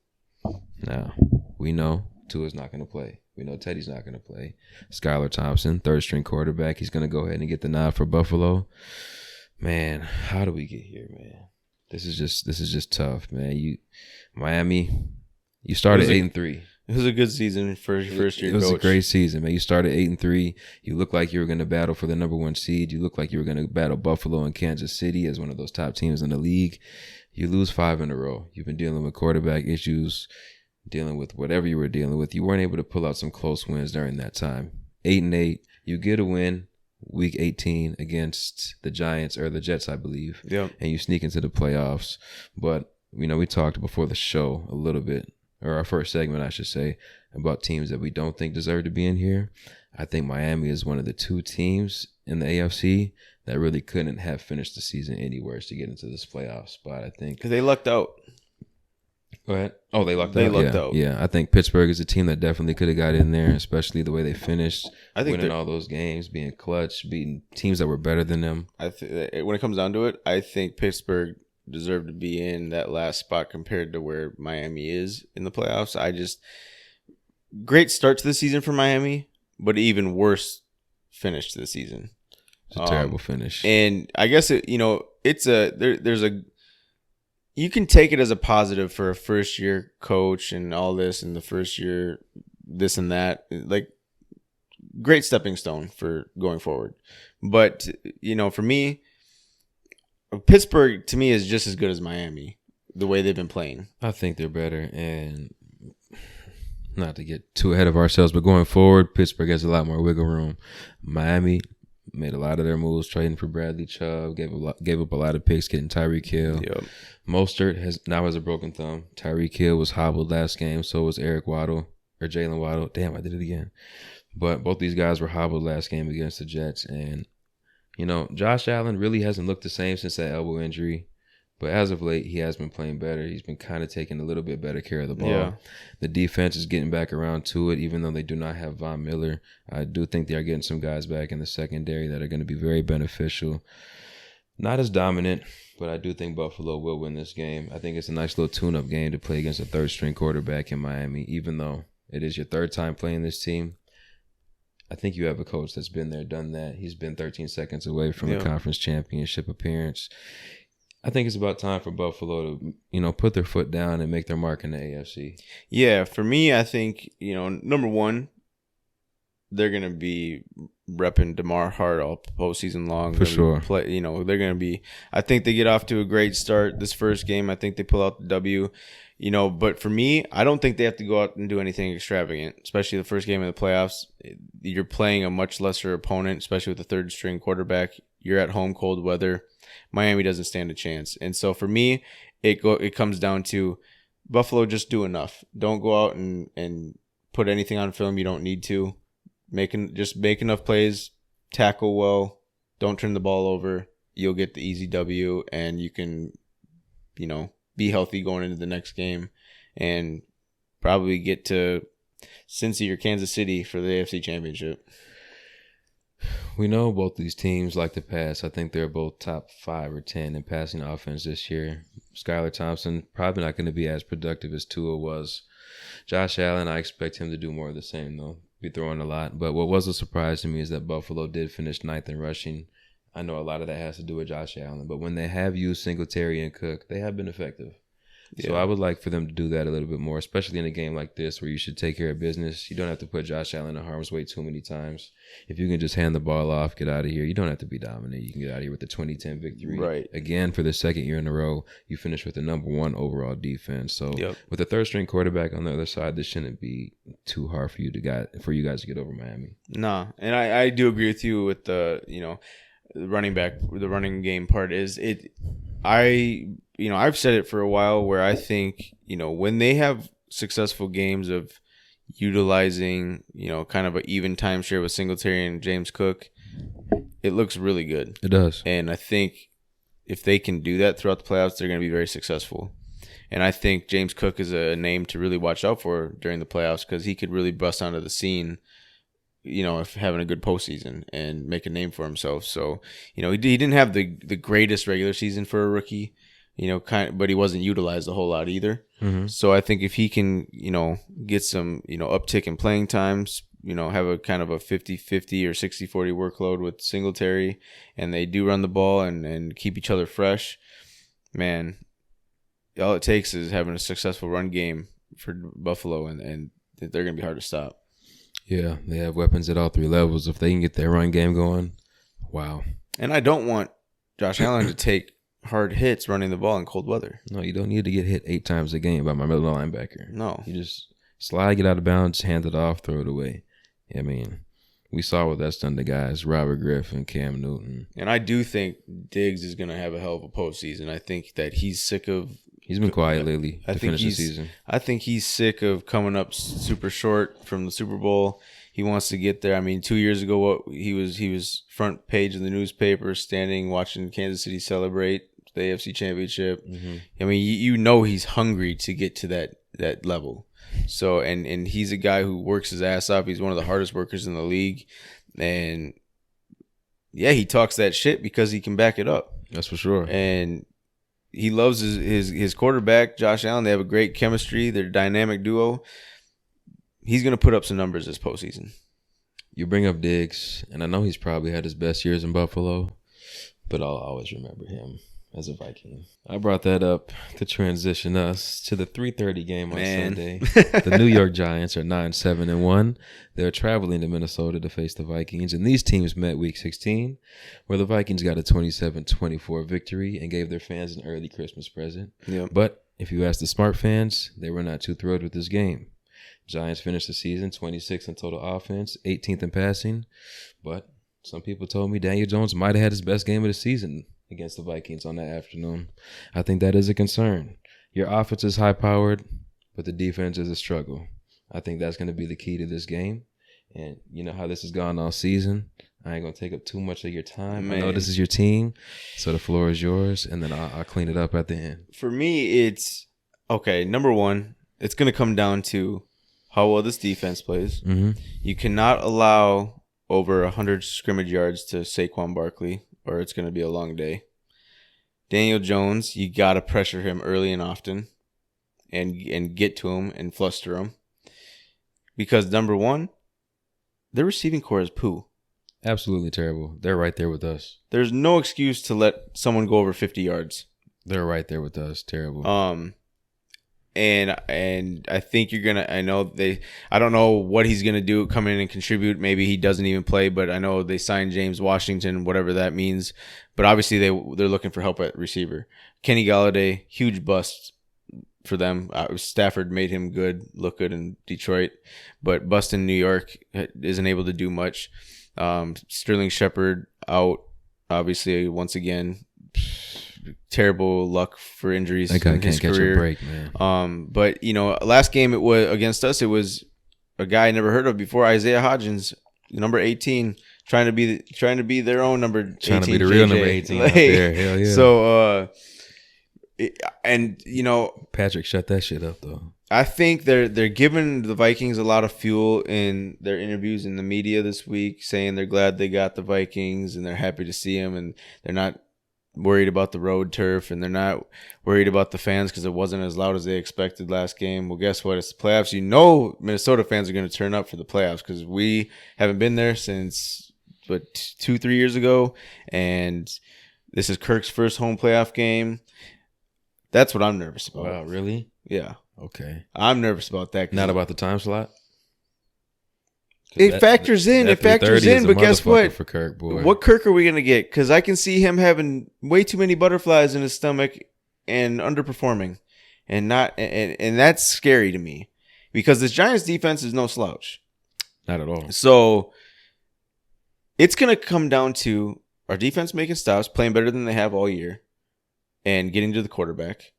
Now, we know Tua's not going to play. We know Teddy's not going to play. Skylar Thompson, third-string quarterback. He's going to go ahead and get the nod for Buffalo. Man, how do we get here, man? This is just tough, man. Miami, you started 8-3. It was a good season for your first year. It was a great season, man. You started 8-3. You looked like you were going to battle for the number 1 seed. You looked like you were going to battle Buffalo and Kansas City as one of those top teams in the league. You lose 5 in a row. You've been dealing with quarterback issues, dealing with whatever you were dealing with. You weren't able to pull out some close wins during that time. 8-8. You get a win week 18 against the Giants or the Jets, I believe. Yep. And you sneak into the playoffs. But, we talked before the show a little bit, or our first segment, I should say, about teams that we don't think deserve to be in here. I think Miami is one of the 2 teams in the AFC that really couldn't have finished the season anywhere to get into this playoff spot, I think. Because they lucked out. Go ahead. Oh, they lucked out? They lucked out. Yeah, I think Pittsburgh is a team that definitely could have got in there, especially the way they finished, winning all those games, being clutch, beating teams that were better than them. When it comes down to it, I think Pittsburgh deserved to be in that last spot compared to where Miami is in the playoffs. Great start to the season for Miami, but even worse finish to the season. It's a terrible finish. And I guess you can take it as a positive for a first year coach and all this, and the first year this and that, like great stepping stone for going forward. But for me, Pittsburgh to me is just as good as Miami, the way they've been playing. I think they're better, and not to get too ahead of ourselves, but going forward, Pittsburgh has a lot more wiggle room. Miami made a lot of their moves, trading for Bradley Chubb, gave up a lot of picks, getting Tyreek Hill. Yep. Mostert now has a broken thumb. Tyreek Hill was hobbled last game, so was Jalen Waddle. Damn, I did it again. But both these guys were hobbled last game against the Jets. And, Josh Allen really hasn't looked the same since that elbow injury. But as of late, he has been playing better. He's been kind of taking a little bit better care of the ball. Yeah. The defense is getting back around to it, even though they do not have Von Miller. I do think they are getting some guys back in the secondary that are going to be very beneficial. Not as dominant, but I do think Buffalo will win this game. I think it's a nice little tune-up game to play against a third-string quarterback in Miami, even though it is your third time playing this team. I think you have a coach that's been there, done that. He's been 13 seconds away from a conference championship appearance. I think it's about time for Buffalo to, put their foot down and make their mark in the AFC. Yeah, for me, I think, number one, they're going to be repping Damar hard all postseason long. For sure. They're going to be, I think they get off to a great start this first game. I think they pull out the W, but for me, I don't think they have to go out and do anything extravagant, especially the first game of the playoffs. You're playing a much lesser opponent, especially with the third string quarterback. You're at home, cold weather. Miami doesn't stand a chance. And so for me, it comes down to Buffalo, just do enough. Don't go out and put anything on film you don't need to. Make enough plays, tackle well, don't turn the ball over. You'll get the easy W, and you can, be healthy going into the next game and probably get to Cincy or Kansas City for the AFC Championship. We know both these teams like to pass. I think they're both top 5 or 10 in passing offense this year. Skylar Thompson probably not going to be as productive as Tua was. Josh Allen, I expect him to do more of the same, though. Be throwing a lot. But what was a surprise to me is that Buffalo did finish 9th in rushing. I know a lot of that has to do with Josh Allen, but when they have used Singletary and Cook, they have been effective. Yeah. So I would like for them to do that a little bit more, especially in a game like this where you should take care of business. You don't have to put Josh Allen in harm's way too many times. If you can just hand the ball off, get out of here. You don't have to be dominant. You can get out of here with the 2010 victory. Right. Again, for the second year in a row, you finish with the number 1 overall defense. So with a third-string quarterback on the other side, this shouldn't be too hard for you guys to get over Miami. Nah, and I do agree with you with the the running game part is it. I've said it for a while where I think, when they have successful games of utilizing, kind of an even timeshare with Singletary and James Cook, it looks really good. It does. And I think if they can do that throughout the playoffs, they're going to be very successful. And I think James Cook is a name to really watch out for during the playoffs because he could really bust onto the scene, if having a good postseason and make a name for himself. So, he didn't have the greatest regular season for a rookie, but he wasn't utilized a whole lot either. Mm-hmm. So I think if he can, get some, uptick in playing times, have a kind of a 50-50 or 60-40 workload with Singletary, and they do run the ball and keep each other fresh, man, all it takes is having a successful run game for Buffalo, and they're going to be hard to stop. Yeah, they have weapons at all 3 levels. If they can get their run game going, wow. And I don't want Josh Allen to take hard hits running the ball in cold weather. No, you don't need to get hit 8 times a game by my middle linebacker. No. You just slide, get out of bounds, hand it off, throw it away. I mean, we saw what that's done to guys, Robert Griffin, Cam Newton. And I do think Diggs is going to have a hell of a postseason. I think that he's sick of... He's been quiet lately to finish the season. I think he's sick of coming up super short from the Super Bowl. He wants to get there. I mean, 2 years ago, he was front page of the newspaper, standing, watching Kansas City celebrate the AFC Championship. Mm-hmm. I mean, you know he's hungry to get to that level. So, and he's a guy who works his ass off. He's one of the hardest workers in the league. And, yeah, he talks that shit because he can back it up. That's for sure. And he loves his quarterback, Josh Allen. They have a great chemistry. They're a dynamic duo. He's going to put up some numbers this postseason. You bring up Diggs, and I know he's probably had his best years in Buffalo, but I'll always remember him as a Viking. I brought that up to transition us to the 3:30 game on Sunday. The New York Giants are 9-7-1. They're traveling to Minnesota to face the Vikings, and these teams met Week 16, where the Vikings got a 27-24 victory and gave their fans an early Christmas present. Yep. But if you ask the smart fans, they were not too thrilled with this game. Giants finished the season 26th in total offense, 18th in passing, but some people told me Daniel Jones might have had his best game of the season against the Vikings on that afternoon. I think that is a concern. Your offense is high-powered, but the defense is a struggle. I think that's going to be the key to this game. And you know how this has gone all season. I ain't going to take up too much of your time. Man. I know this is your team, so the floor is yours, and then I'll clean it up at the end. For me, it's, okay, number one, it's going to come down to how well this defense plays. Mm-hmm. You cannot allow over 100 scrimmage yards to Saquon Barkley, or it's going to be a long day. Daniel Jones, you got to pressure him early and often and get to him and fluster him. Because, number one, their receiving core is poo. Absolutely terrible. They're right there with us. There's no excuse to let someone go over 50 yards. They're right there with us. Terrible. And I think you're gonna. I don't know what he's gonna do. Come in and contribute. Maybe he doesn't even play. But I know they signed James Washington, whatever that means. But obviously they're looking for help at receiver. Kenny Golladay, huge bust for them. Stafford made him look good in Detroit, but bust in New York isn't able to do much. Sterling Shepard out, obviously once again. Terrible luck for injuries. That guy can't catch a break, man. But last game it was against us. It was a guy I never heard of before, Isaiah Hodgins, number 18, trying to be their own number 18. Trying to be the real number 18 out there. Hell yeah. So, Patrick shut that shit up though. I think they're giving the Vikings a lot of fuel in their interviews in the media this week, saying they're glad they got the Vikings and they're happy to see them, and they're not worried about the road turf, and they're not worried about the fans because it wasn't as loud as they expected last game. Well, guess what? It's the playoffs. Minnesota fans are going to turn up for the playoffs because we haven't been there since 2-3 years ago, and this is Kirk's first home playoff game. That's what I'm nervous about. Wow, really? Yeah. Okay. I'm nervous about that. Not about the time slot? It factors in, but guess what? For Kirk, boy. What Kirk are we going to get? Because I can see him having way too many butterflies in his stomach and underperforming. And that's scary to me. Because this Giants defense is no slouch. Not at all. So it's going to come down to our defense making stops, playing better than they have all year, and getting to the quarterback.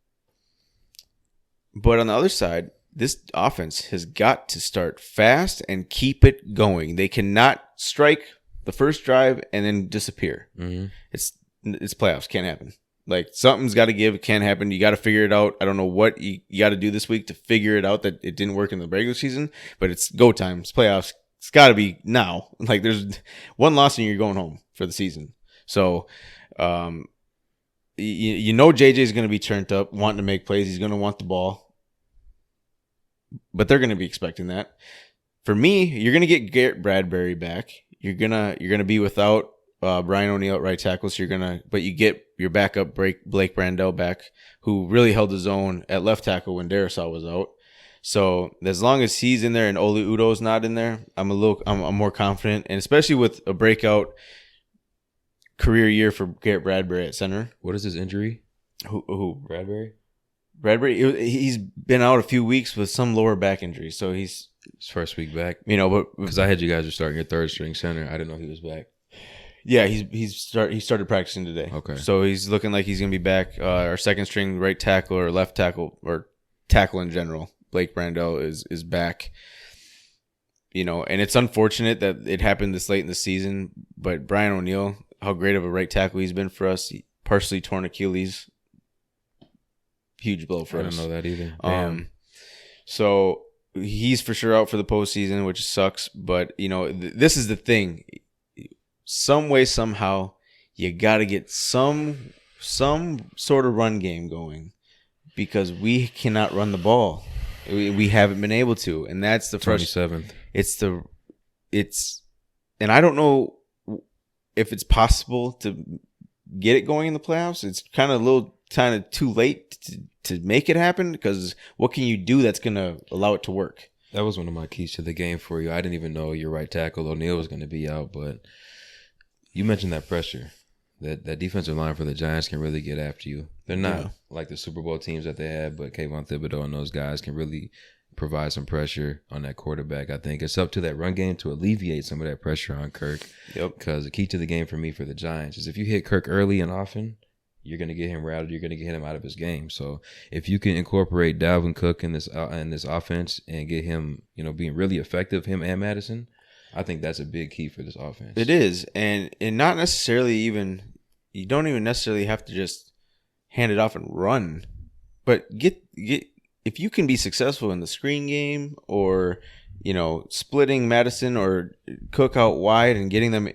But on the other side, this offense has got to start fast and keep it going. They cannot strike the first drive and then disappear. Mm-hmm. It's playoffs. Can't happen. Like, something's got to give. It can't happen. You got to figure it out. I don't know what you got to do this week to figure it out that it didn't work in the regular season, but it's go time. It's playoffs. It's got to be now. Like, there's one loss and you're going home for the season. So, JJ's going to be turned up, wanting to make plays. He's going to want the ball. But they're going to be expecting that. For me, you're going to get Garrett Bradbury back. You're gonna be without Brian O'Neill at right tackle. So but you get your backup Blake Brandel back, who really held his own at left tackle when Darisaw was out. So as long as he's in there and Oli Udoh's not in there, I'm more confident, and especially with a breakout career year for Garrett Bradbury at center. What is his injury? Who? Bradbury, he's been out a few weeks with some lower back injury, so he's His first week back. But because I had you guys are starting your third string center. I didn't know he was back. Yeah, he started practicing today. Okay. So he's looking like he's gonna be back. Our second string right tackle or left tackle or tackle in general, Blake Brandel is back. And it's unfortunate that it happened this late in the season. But Brian O'Neill, how great of a right tackle he's been for us. He partially torn Achilles. Huge blow for us. I didn't know that either. So he's for sure out for the postseason, which sucks. But this is the thing. Some way, somehow, you got to get some sort of run game going because we cannot run the ball. We haven't been able to, and that's the 27th. And I don't know if it's possible to get it going in the playoffs. It's kind of too late to make it happen because what can you do that's going to allow it to work? That was one of my keys to the game for you. I didn't even know your right tackle O'Neal was going to be out, but you mentioned that pressure. That defensive line for the Giants can really get after you. They're not like the Super Bowl teams that they had, but Kayvon Thibodeau and those guys can really provide some pressure on that quarterback. I think it's up to that run game to alleviate some of that pressure on Kirk. Yep. Because the key to the game for me for the Giants is if you hit Kirk early and often, you're going to get him rattled. You're going to get him out of his game. So if you can incorporate Dalvin Cook in this offense and get him, being really effective, him and Madison, I think that's a big key for this offense. It is, and not necessarily even. You don't even necessarily have to just hand it off and run, but get if you can be successful in the screen game or splitting Madison or Cook out wide and getting them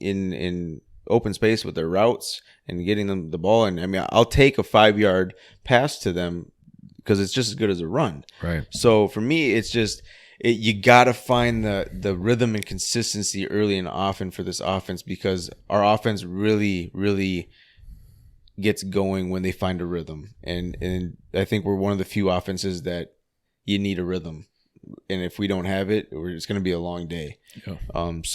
in open space with their routes and getting them the ball. And I mean, I'll take a 5-yard pass to them because it's just as good as a run. Right. So for me, it's just. You got to find the rhythm and consistency early and often for this offense because our offense really, really gets going when they find a rhythm. And I think we're one of the few offenses that you need a rhythm. And if we don't have it, it's going to be a long day. Yeah. And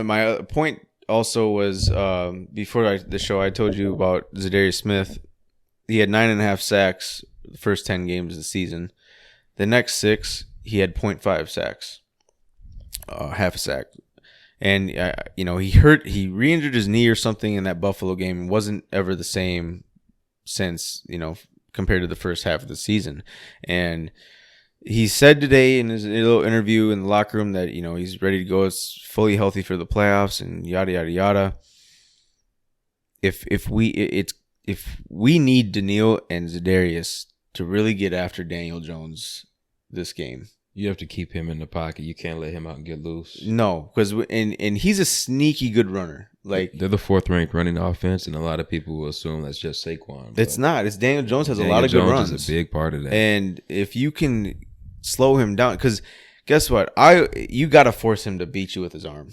my point also was before the show, I told you about Zadarius Smith. He had 9.5 sacks the first 10 games of the season. The next 6, he had 0.5 sacks, half a sack. And, he re-injured his knee or something in that Buffalo game and wasn't ever the same since, compared to the first half of the season. And he said today in his little interview in the locker room that, he's ready to go. It's fully healthy for the playoffs and yada, yada, yada. If we need Daniil and Zadarius to really get after Daniel Jones this game. You have to keep him in the pocket. You can't let him out and get loose. No, because and he's a sneaky good runner. Like they're the 4th ranked running offense, and a lot of people will assume that's just Saquon. It's not. It's Daniel Jones has a lot of good runs. Daniel Jones is a big part of that. And if you can slow him down, because guess what? You got to force him to beat you with his arm.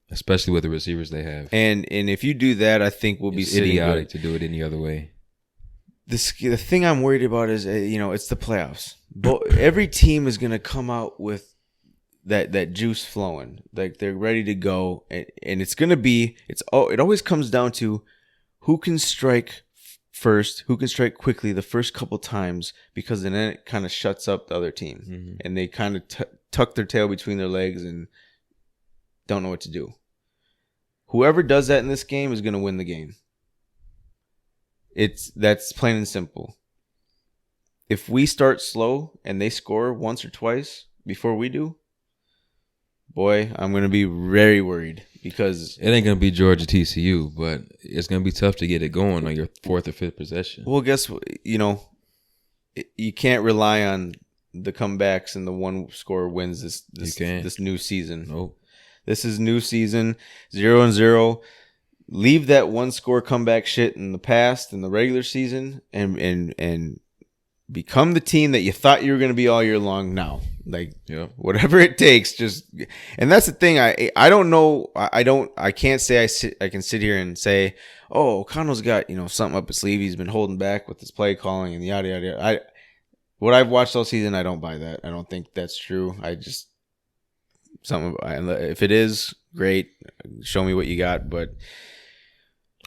Especially with the receivers they have. And if you do that, I think we'll be idiotic to do it any other way. The thing I'm worried about is, it's the playoffs. But every team is going to come out with that juice flowing. Like they're ready to go. And it's going to be, it always comes down to who can strike first, who can strike quickly the first couple times, because then it kind of shuts up the other team. Mm-hmm. And they kind of tuck their tail between their legs and don't know what to do. Whoever does that in this game is going to win the game. That's plain and simple. If we start slow and they score once or twice before we do, boy, I'm going to be very worried because it ain't going to be Georgia TCU, but it's going to be tough to get it going on your 4th or 5th possession. Well, guess what? You can't rely on the comebacks and the one score wins this new season. Nope. This is new season, 0-0. Leave that one score comeback shit in the past in the regular season and become the team that you thought you were going to be all year long now. Like, whatever it takes, and that's the thing. I don't know. I can't say I can sit here and say, oh, O'Connell's got, something up his sleeve. He's been holding back with his play calling and yada, yada, yada. What I've watched all season, I don't buy that. I don't think that's true. If it is, great. Show me what you got. But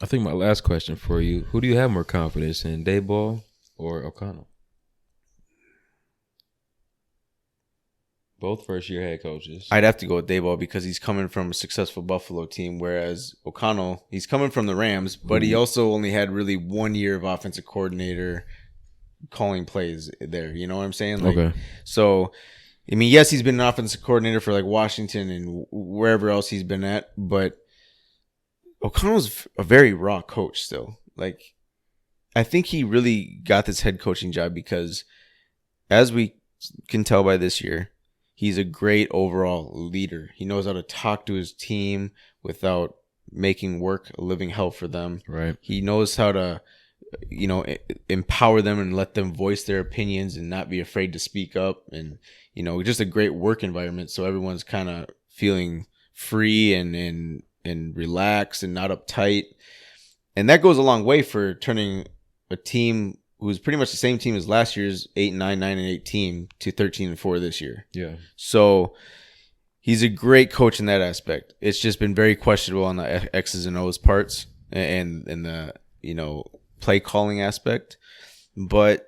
I think my last question for you: who do you have more confidence in, Daboll or O'Connell? I think my last question for you: who do you have more confidence in, Daboll or O'Connell? I think my last question for you: who do you have more confidence in, Daboll or O'Connell? I think my last question for you: who do you have more confidence in, Daboll or O'Connell? Both first-year head coaches. I'd have to go with Daboll because he's coming from a successful Buffalo team, whereas O'Connell, he's coming from the Rams, but he also only had really 1 year of offensive coordinator calling plays there. You know what I'm saying? Like, okay. So, I mean, yes, he's been an offensive coordinator for like Washington and wherever else he's been at, but O'Connell's a very raw coach still. Like, I think he really got this head coaching job because, as we can tell by this year, he's a great overall leader. He knows how to talk to his team without making work a living hell for them. Right. He knows how to, empower them and let them voice their opinions and not be afraid to speak up. And, just a great work environment. So everyone's kind of feeling free and relaxed and not uptight. And that goes a long way for turning a team who's pretty much the same team as last year's 8-9, 9-8 team to 13-4 this year. Yeah. So he's a great coach in that aspect. It's just been very questionable on the X's and O's parts and the, play calling aspect. But,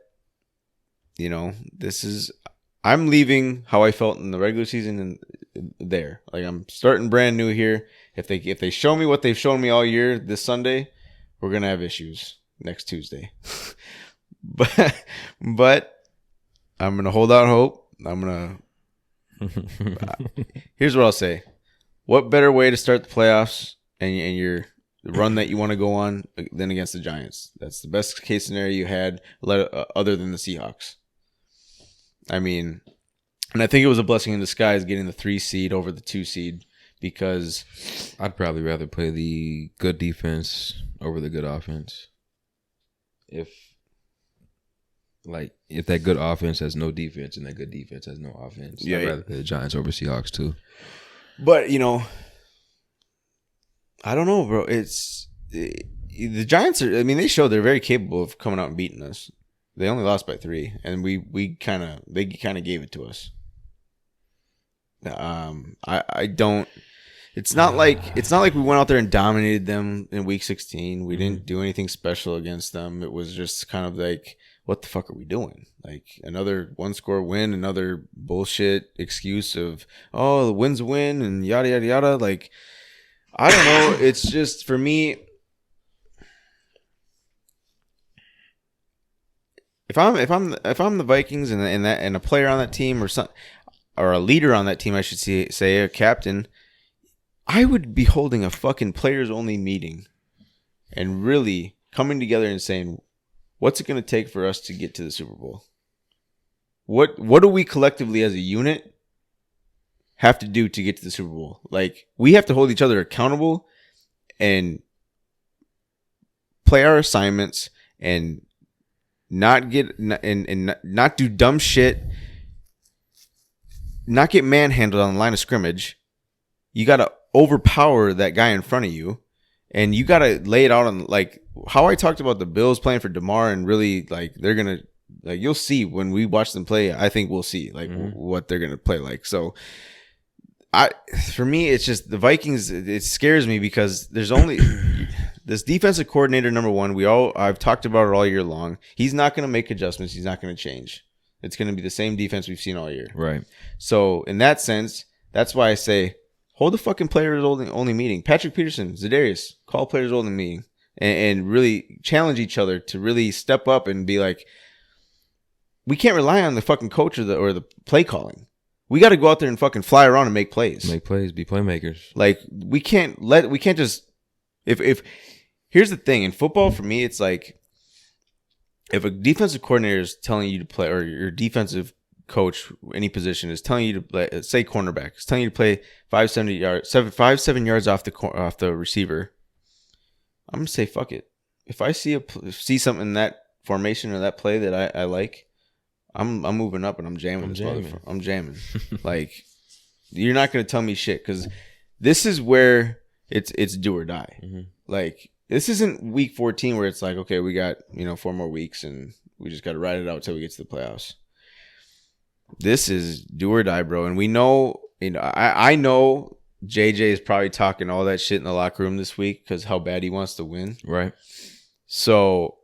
I'm leaving how I felt in the regular season and there. Like, I'm starting brand new here. If they show me what they've shown me all year this Sunday, we're going to have issues next Tuesday. But I'm going to hold out hope. Here's what I'll say. What better way to start the playoffs and your run that you want to go on than against the Giants? That's the best case scenario you had other than the Seahawks. I mean, and I think it was a blessing in disguise getting the 3 seed over the 2 seed because I'd probably rather play the good defense over the good offense. If that good offense has no defense and that good defense has no offense, I'd rather play the Giants over Seahawks too. But, I don't know, bro. The Giants are, they showed they're very capable of coming out and beating us. They only lost by 3, and they kind of gave it to us. I don't. It's not like we went out there and dominated them in week 16. We didn't do anything special against them. It was just kind of like, what the fuck are we doing? Like, another 1-score win, another bullshit excuse of, the win's a win and yada yada yada. Like, I don't know. It's just, for me, if I'm the Vikings and a player on that team or a leader on that team, I should say a captain, I would be holding a fucking players only meeting and really coming together and saying, what's it going to take for us to get to the Super Bowl? What do we collectively as a unit have to do to get to the Super Bowl? Like, we have to hold each other accountable and play our assignments and not do dumb shit, not get manhandled on the line of scrimmage. You got to overpower that guy in front of you, and you got to lay it out on, like, how I talked about the Bills playing for Damar, and really, like, they're going to, like, you'll see when we watch them play. I think we'll see, like, what they're going to play like. So, for me, it's just the Vikings, it scares me because there's only this defensive coordinator, number one. I've talked about it all year long. He's not going to make adjustments. He's not going to change. It's going to be the same defense we've seen all year. Right. So, in that sense, that's why I say, hold the fucking players only meeting. Patrick Peterson, Za'Darius, call players only meeting and really challenge each other to really step up and be like, we can't rely on the fucking coach or the play calling. We got to go out there and fucking fly around and make plays. Make plays, be playmakers. Like, we can't just, if here's the thing in football, for me, it's like, if a defensive coordinator is telling you to play, or your defensive coach, any position, is telling you to play, say cornerback, is telling you to play 7 yards off the receiver, I'm gonna say fuck it. If I see something in that formation or that play that I like, I'm moving up and I'm jamming. I'm jamming. Like, you're not gonna tell me shit, because this is where it's do or die. Mm-hmm. Like, this isn't week 14 where it's like, okay, we got 4 more weeks and we just got to ride it out till we get to the playoffs. This is do or die, bro. And we know, I know JJ is probably talking all that shit in the locker room this week because how bad he wants to win. Right. So,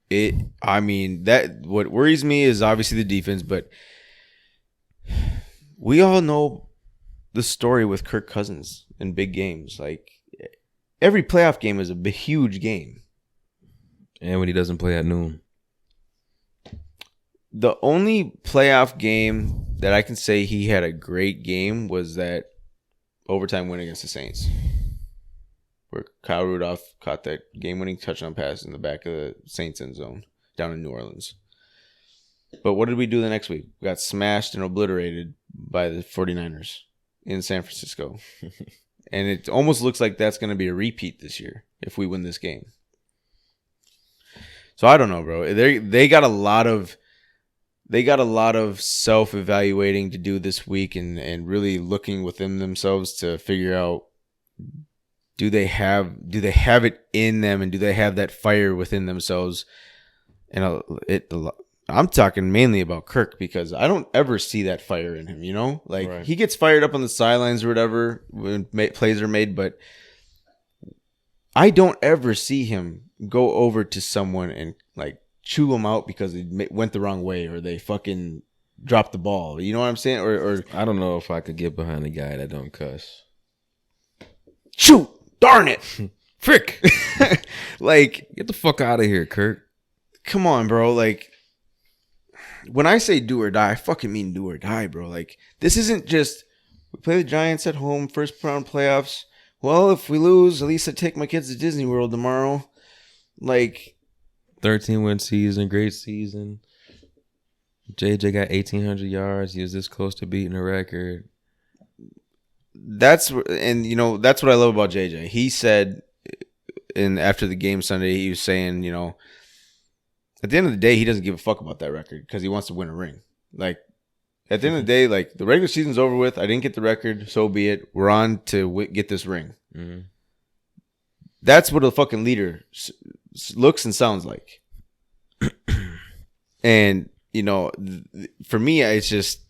what worries me is obviously the defense, but we all know the story with Kirk Cousins in big games. Like, every playoff game is a huge game. And when he doesn't play at noon. The only playoff game that I can say he had a great game was that overtime win against the Saints, where Kyle Rudolph caught that game-winning touchdown pass in the back of the Saints end zone down in New Orleans. But what did we do the next week? We got smashed and obliterated by the 49ers in San Francisco. And it almost looks like that's going to be a repeat this year if we win this game. So I don't know, bro. They got a lot of self-evaluating to do this week and really looking within themselves to figure out, do they have it in them, and do they have that fire within themselves? And I'm talking mainly about Kirk, because I don't ever see that fire in him, you know? Like, right. He gets fired up on the sidelines or whatever when plays are made, but I don't ever see him go over to someone and, like, chew them out because they went the wrong way or they fucking dropped the ball. You know what I'm saying? Or I don't know if I could get behind a guy that don't cuss. Shoot! Darn it! Frick! Like, get the fuck out of here, Kirk. Come on, bro. Like, when I say do or die, I fucking mean do or die, bro. Like, this isn't just, we play the Giants at home, first round playoffs. Well, if we lose, at least I take my kids to Disney World tomorrow. Like, 13-win season, great season. JJ got 1,800 yards. He was this close to beating a record. That's what I love about JJ. He said, after the game Sunday, he was saying, at the end of the day, he doesn't give a fuck about that record because he wants to win a ring. Like, at the end of the day, like, the regular season's over with. I didn't get the record, so be it. We're on to get this ring. Mm-hmm. That's what a fucking leader looks and sounds like. And, for me, it's just,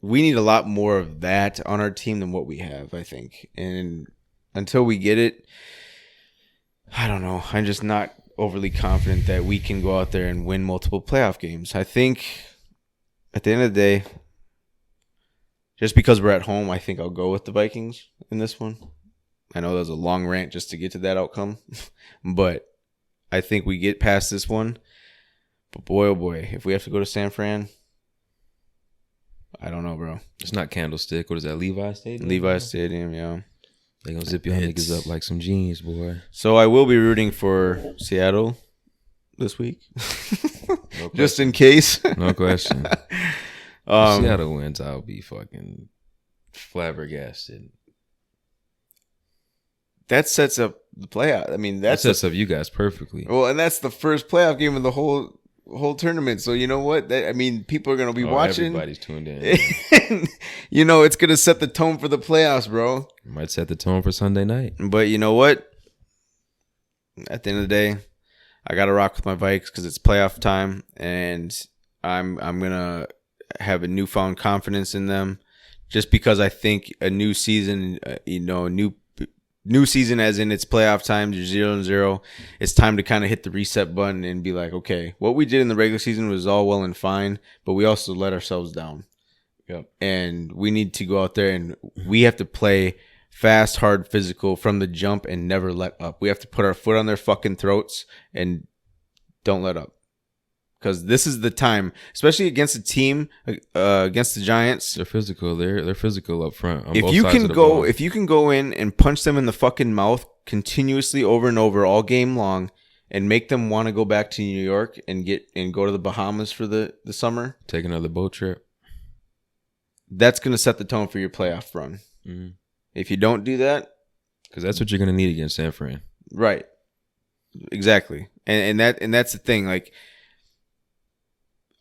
we need a lot more of that on our team than what we have, I think. And until we get it, I don't know. I'm just not overly confident that we can go out there and win multiple playoff games. I think at the end of the day, just because we're at home, I think I'll go with the Vikings in this one. I know that was a long rant just to get to that outcome, but I think we get past this one. But boy, oh boy, if we have to go to San Fran, I don't know, bro. It's not Candlestick. What is that, Levi Stadium? Levi Stadium, yeah. They gonna zip your niggas up like some jeans, boy. So I will be rooting for Seattle this week, no just in case. No question. If Seattle wins, I'll be fucking flabbergasted. That sets up the playoff. I mean, that sets up you guys perfectly. Well, and that's the first playoff game of the whole tournament. So you know what? People are gonna be watching. Everybody's tuned in. It's gonna set the tone for the playoffs, bro. Might set the tone for Sunday night. But you know what? At the end of the day, I gotta rock with my Vikes because it's playoff time, and I'm gonna have a newfound confidence in them, just because I think a new season, new season as in it's playoff time, 0-0. It's time to kind of hit the reset button and be like, okay, what we did in the regular season was all well and fine, but we also let ourselves down. Yep. And we need to go out there and we have to play fast, hard, physical from the jump and never let up. We have to put our foot on their fucking throats and don't let up. Because this is the time, especially against a team, against the Giants. They're physical. They're physical up front. If you can go in and punch them in the fucking mouth continuously over and over all game long, and make them want to go back to New York and go to the Bahamas for the summer, take another boat trip. That's gonna set the tone for your playoff run. Mm-hmm. If you don't do that, because that's what you're gonna need against San Fran. Right. Exactly. And that's the thing. Like,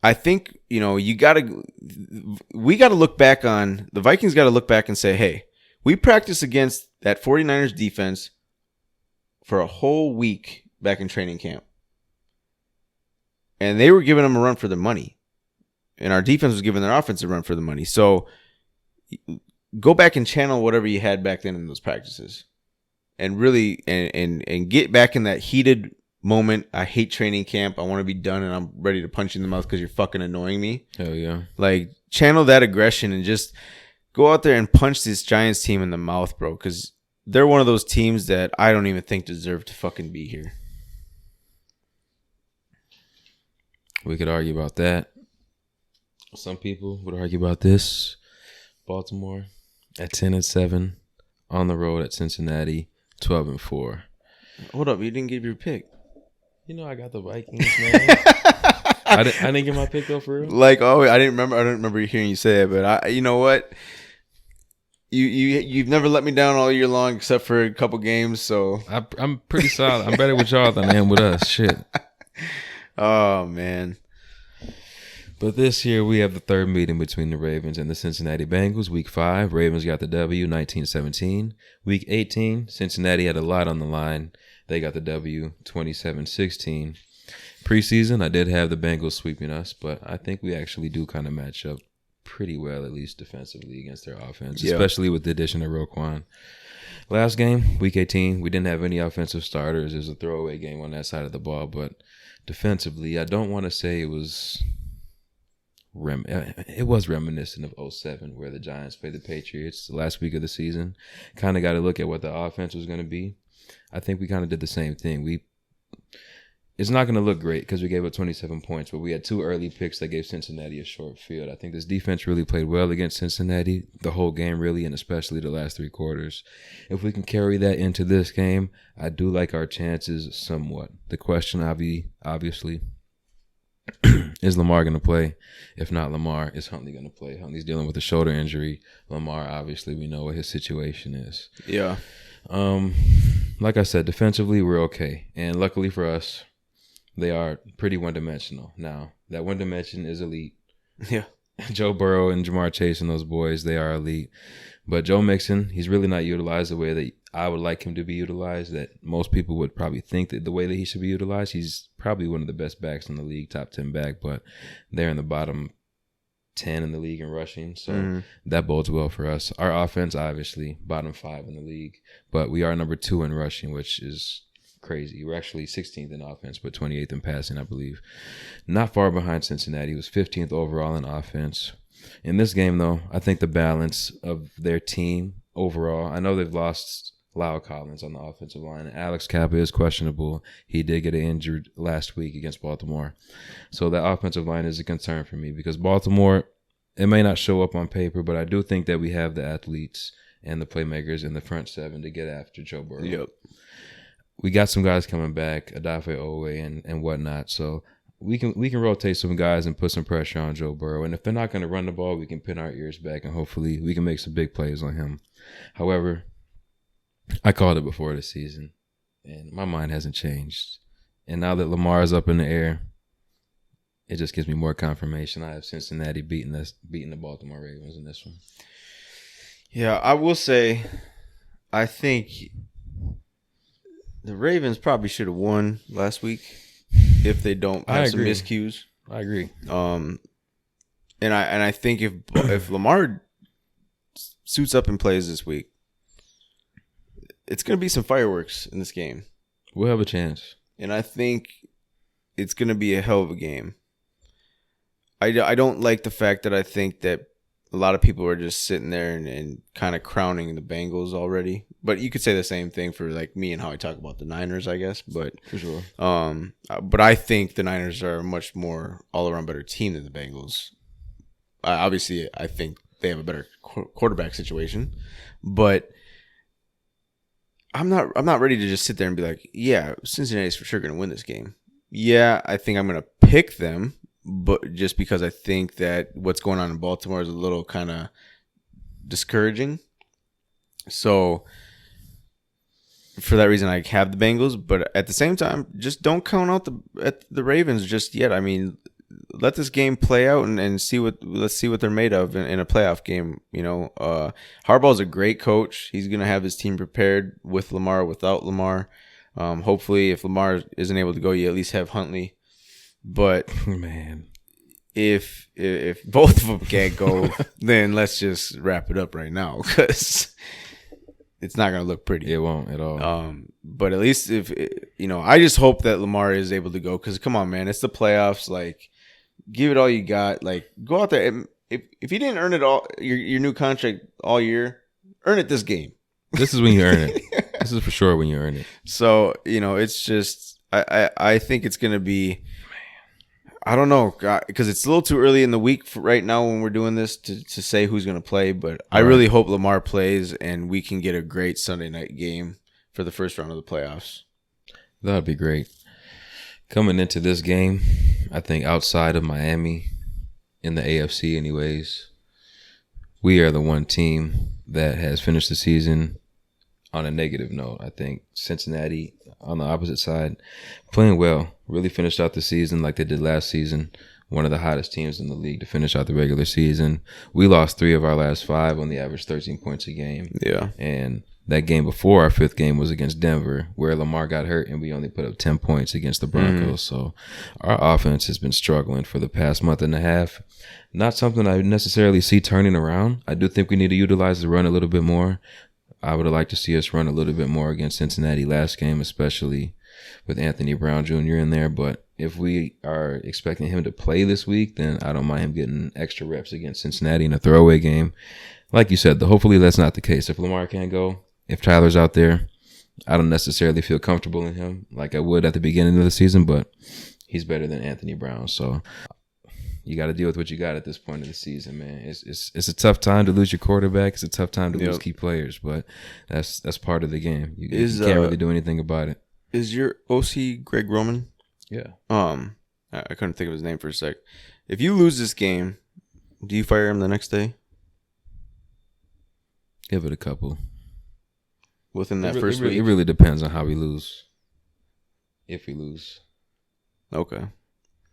I think, we got to look back on, the Vikings got to look back and say, hey, we practiced against that 49ers defense for a whole week back in training camp. And they were giving them a run for their money. And our defense was giving their offense a run for the money. So go back and channel whatever you had back then in those practices. And really, and get back in that heated moment. I hate training camp. I want to be done and I'm ready to punch you in the mouth because you're fucking annoying me. Hell yeah. Like, channel that aggression and just go out there and punch this Giants team in the mouth, bro, because they're one of those teams that I don't even think deserve to fucking be here. We could argue about that. Some people would argue about this. Baltimore at 10-7 on the road at Cincinnati 12-4. Hold up, you didn't give your pick. You know I got the Vikings, man. I didn't get my pick though, for real. Like, oh, I don't remember hearing you say it, but you know what? You've never let me down all year long except for a couple games, so I'm pretty solid. I'm better with y'all than I am with us. Shit. Oh man. But this year we have the third meeting between the Ravens and the Cincinnati Bengals. Week 5, Ravens got the W, 19-17. Week 18, Cincinnati had a lot on the line. They got the W, 27-16. Preseason, I did have the Bengals sweeping us, but I think we actually do kind of match up pretty well, at least defensively, against their offense, especially with the addition of Roquan. Last game, Week 18, we didn't have any offensive starters. It was a throwaway game on that side of the ball, but defensively, I don't want to say it was reminiscent of 07, where the Giants played the Patriots the last week of the season. Kind of got to look at what the offense was going to be. I think we kind of did the same thing. It's not going to look great because we gave up 27 points, but we had 2 early picks that gave Cincinnati a short field. I think this defense really played well against Cincinnati the whole game, really, and especially the last 3 quarters. If we can carry that into this game, I do like our chances somewhat. The question, obviously, is Lamar going to play? If not Lamar, is Huntley going to play? Huntley's dealing with a shoulder injury. Lamar, obviously, we know what his situation is. Yeah. Like I said, defensively, we're okay. And luckily for us, they are pretty one-dimensional. Now, that one dimension is elite. Yeah. Joe Burrow and Jamar Chase and those boys, they are elite. But Joe Mixon, he's really not utilized the way that I would like him to be utilized, that most people would probably think that the way that he should be utilized. He's probably one of the best backs in the league, top 10 back, but they're in the bottom 10 in the league in rushing. So that bodes well for us. Our offense, obviously, bottom 5 in the league, but we are number 2 in rushing, which is crazy. We're actually 16th in offense, but 28th in passing, I believe. Not far behind Cincinnati. It was 15th overall in offense. In this game, though, I think the balance of their team overall, I know they've lost Lyle Collins on the offensive line. Alex Kappa is questionable. He did get injured last week against Baltimore. So that offensive line is a concern for me because Baltimore, it may not show up on paper, but I do think that we have the athletes and the playmakers in the front 7 to get after Joe Burrow. Yep. We got some guys coming back, Adafe Owe and whatnot. So we can rotate some guys and put some pressure on Joe Burrow. And if they're not going to run the ball, we can pin our ears back and hopefully we can make some big plays on him. However, I called it before the season, and my mind hasn't changed. And now that Lamar is up in the air, it just gives me more confirmation. I have Cincinnati beating the Baltimore Ravens in this one. Yeah, I will say, I think the Ravens probably should have won last week if they don't have some miscues. I agree. And I think if Lamar suits up and plays this week, it's going to be some fireworks in this game. We'll have a chance. And I think it's going to be a hell of a game. I don't like the fact that I think that a lot of people are just sitting there and kind of crowning the Bengals already. But you could say the same thing for like me and how I talk about the Niners, I guess. But for sure. But I think the Niners are a much more all-around better team than the Bengals. Obviously, I think they have a better quarterback situation. But I'm not ready to just sit there and be like, yeah, Cincinnati's for sure going to win this game. Yeah, I think I'm going to pick them, but just because I think that what's going on in Baltimore is a little kind of discouraging. So for that reason, I have the Bengals, but at the same time, just don't count out the Ravens just yet. I mean, let this game play out and let's see what they're made of in a playoff game. You know, Harbaugh's a great coach. He's going to have his team prepared with Lamar, without Lamar. Hopefully, if Lamar isn't able to go, you at least have Huntley. But man, if both of them can't go, then let's just wrap it up right now because it's not going to look pretty. It won't at all. But at least I just hope that Lamar is able to go because come on, man, it's the playoffs. Like, give it all you got. Like, go out there. if you didn't earn it all your new contract all year, earn it this game. This is when you earn it. This is for sure when you earn it. So, it's just I think it's going to be, I don't know, because it's a little too early in the week right now when we're doing this to say who's going to play. But I really hope Lamar plays and we can get a great Sunday night game for the first round of the playoffs. That would be great. Coming into this game, I think outside of Miami, in the AFC anyways, we are the one team that has finished the season on a negative note. I think Cincinnati, on the opposite side, playing well, really finished out the season like they did last season. One of the hottest teams in the league to finish out the regular season. We lost 3 of our last 5 on the average 13 points a game. Yeah. And that game before our 5th game was against Denver, where Lamar got hurt and we only put up 10 points against the Broncos. So our offense has been struggling for the past month and a half. Not something I necessarily see turning around. I do think we need to utilize the run a little bit more. I would have liked to see us run a little bit more against Cincinnati last game, especially with Anthony Brown Jr. in there. But if we are expecting him to play this week, then I don't mind him getting extra reps against Cincinnati in a throwaway game. Like you said, hopefully that's not the case. If Lamar can't go, if Tyler's out there, I don't necessarily feel comfortable in him like I would at the beginning of the season, but he's better than Anthony Brown. So you got to deal with what you got at this point of the season, man. It's a tough time to lose your quarterback. It's a tough time to lose key players, but that's part of the game. You can't really do anything about it. Is your OC Greg Roman? Yeah. I couldn't think of his name for a sec. If you lose this game, do you fire him the next day? Give it a couple. Within that first week? It really depends on how we lose. If we lose. Okay.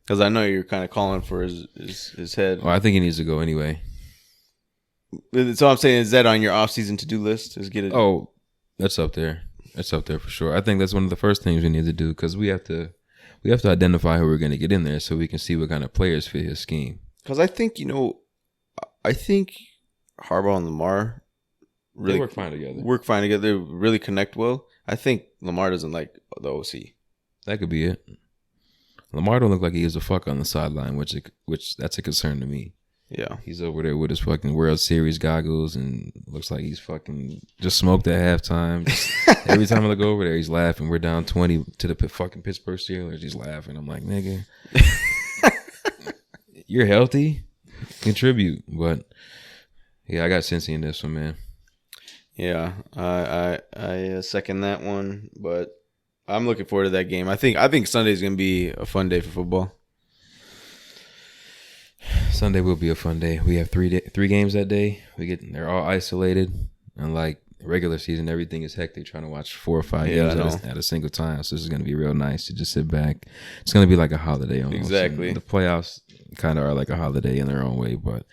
Because I know you're kind of calling for his head. Well, I think he needs to go anyway. So I'm saying, is that on your off-season to-do list? Is get it? Oh, that's up there. That's up there for sure. I think that's one of the first things we need to do because we have to identify who we're going to get in there so we can see what kind of players fit his scheme. Because I think Harbaugh and Lamar really they work fine together. They really connect well. I think Lamar doesn't like the OC. That could be it. Lamar don't look like he gives a fuck on the sideline, which that's a concern to me. Yeah. He's over there with his fucking World Series goggles and looks like he's fucking just smoked at halftime. Every time I look over there, he's laughing. We're down 20 to the fucking Pittsburgh Steelers. He's laughing. I'm like, nigga, you're healthy. Contribute. But, yeah, I got Cincy in this one, man. Yeah, I second that one, but I'm looking forward to that game. I think Sunday's going to be a fun day for football. Sunday will be a fun day. We have 3 games that day. They're all isolated. Unlike regular season, everything is hectic trying to watch 4 or 5 games at a single time. So this is going to be real nice to just sit back. It's going to be like a holiday almost. Exactly. And the playoffs kind of are like a holiday in their own way. But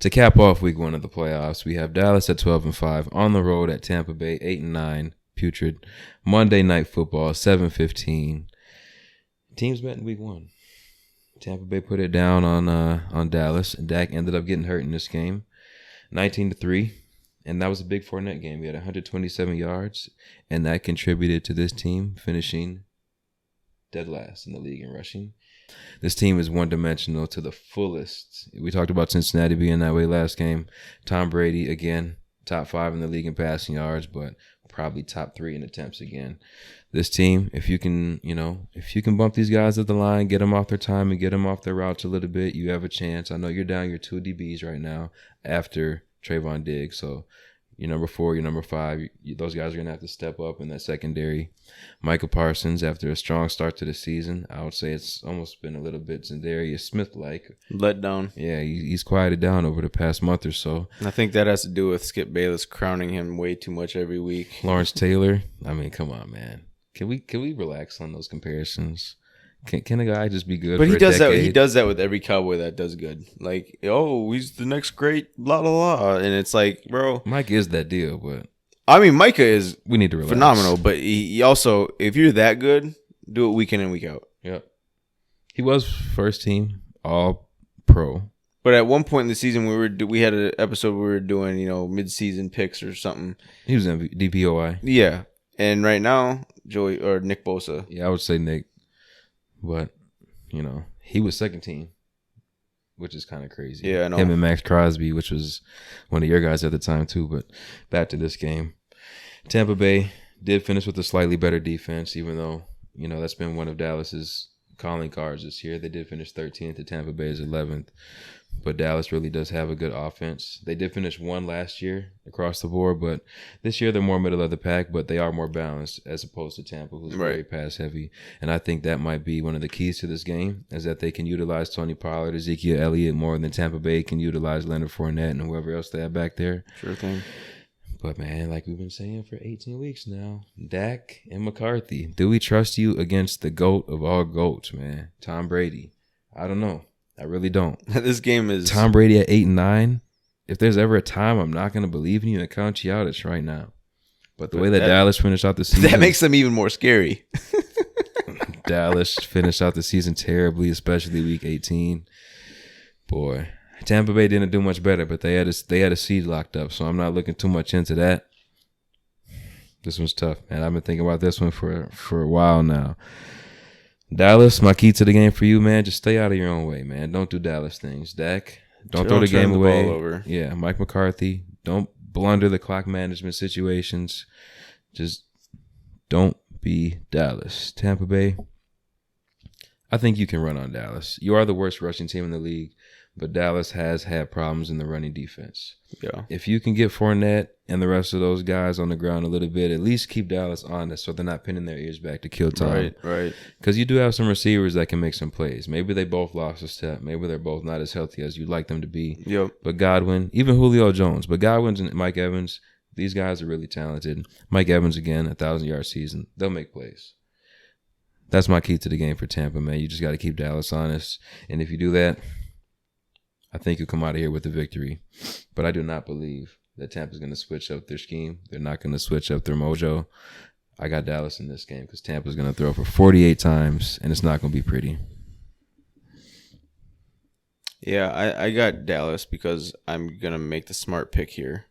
to cap off week 1 of the playoffs, we have Dallas at 12-5 on the road at Tampa Bay 8-9. Putrid. Monday Night Football 7:15. Teams met in week 1. Tampa Bay put it down on Dallas, and Dak ended up getting hurt in this game, 19-3, and that was a big Fournette game. He had 127 yards, and that contributed to this team finishing dead last in the league in rushing. This team is one-dimensional to the fullest. We talked about Cincinnati being that way last game. Tom Brady, again, top 5 in the league in passing yards, but probably top 3 in attempts again. This team, if you can bump these guys at the line, get them off their time and get them off their routes a little bit, you have a chance. I know you're down your 2 DBs right now after Trayvon Diggs, so your number 4, your number 5, those guys are going to have to step up in that secondary. Micah Parsons, after a strong start to the season, I would say it's almost been a little bit Zendarius Smith-like. Let down. Yeah, he's quieted down over the past month or so. I think that has to do with Skip Bayless crowning him way too much every week. Lawrence Taylor, I mean, come on, man. Can we relax on those comparisons? Can a guy just be good? But for he does decade? that. He does that with every Cowboy that does good. Like, oh, he's the next great blah blah blah, and it's like, bro, Mike is that deal, but I mean, Micah is we need to relax. Phenomenal. But he also, if you're that good, do it week in and week out. Yep. He was first team All Pro. But at one point in the season, we had an episode where we were doing mid-season picks or something. He was in DPOI. Yeah, and right now Nick Bosa. Yeah, I would say Nick. But, he was second team. which is kind of crazy. Yeah, I know. Him and Max Crosby, which was one of your guys at the time too. But back to this game. Tampa Bay did finish with a slightly better defense, even though, that's been one of Dallas's calling cards this year. They did finish 13th to Tampa Bay's 11th. But Dallas really does have a good offense. They did finish 1 last year across the board, but this year they're more middle of the pack, but they are more balanced as opposed to Tampa, who's very pass heavy. And I think that might be one of the keys to this game, is that they can utilize Tony Pollard, Ezekiel Elliott more than Tampa Bay can utilize Leonard Fournette and whoever else they have back there. Sure thing. But, man, like we've been saying for 18 weeks now, Dak and McCarthy, do we trust you against the GOAT of all GOATs, man? Tom Brady. I don't know. I really don't. This game is Tom Brady at 8-9. If there's ever a time I'm not going to believe in you and count you out, it's right now. But the way that Dallas finished out the season, that makes them even more scary. Dallas finished out the season terribly, especially week 18. Boy, Tampa Bay didn't do much better, but they had a seed locked up, so I'm not looking too much into that. This one's tough, man. I've been thinking about this one for a while now. Dallas, my key to the game for you, man, just stay out of your own way, man. Don't do Dallas things. Dak, don't throw the game away. Ball over. Yeah, Mike McCarthy, don't blunder the clock management situations. Just don't be Dallas. Tampa Bay, I think you can run on Dallas. You are the worst rushing team in the league, but Dallas has had problems in the running defense. Yeah. If you can get Fournette and the rest of those guys on the ground a little bit, at least keep Dallas honest so they're not pinning their ears back to kill time. Right. Because you do have some receivers that can make some plays. Maybe they both lost a step. Maybe they're both not as healthy as you'd like them to be. Yep. But Godwin, even Julio Jones, but Godwin and Mike Evans, these guys are really talented. Mike Evans, again, 1,000-yard season. They'll make plays. That's my key to the game for Tampa, man. You just got to keep Dallas honest. And if you do that, I think you'll come out of here with a victory. But I do not believe that Tampa's going to switch up their scheme. They're not going to switch up their mojo. I got Dallas in this game because Tampa's going to throw for 48 times, and it's not going to be pretty. Yeah, I got Dallas because I'm going to make the smart pick here.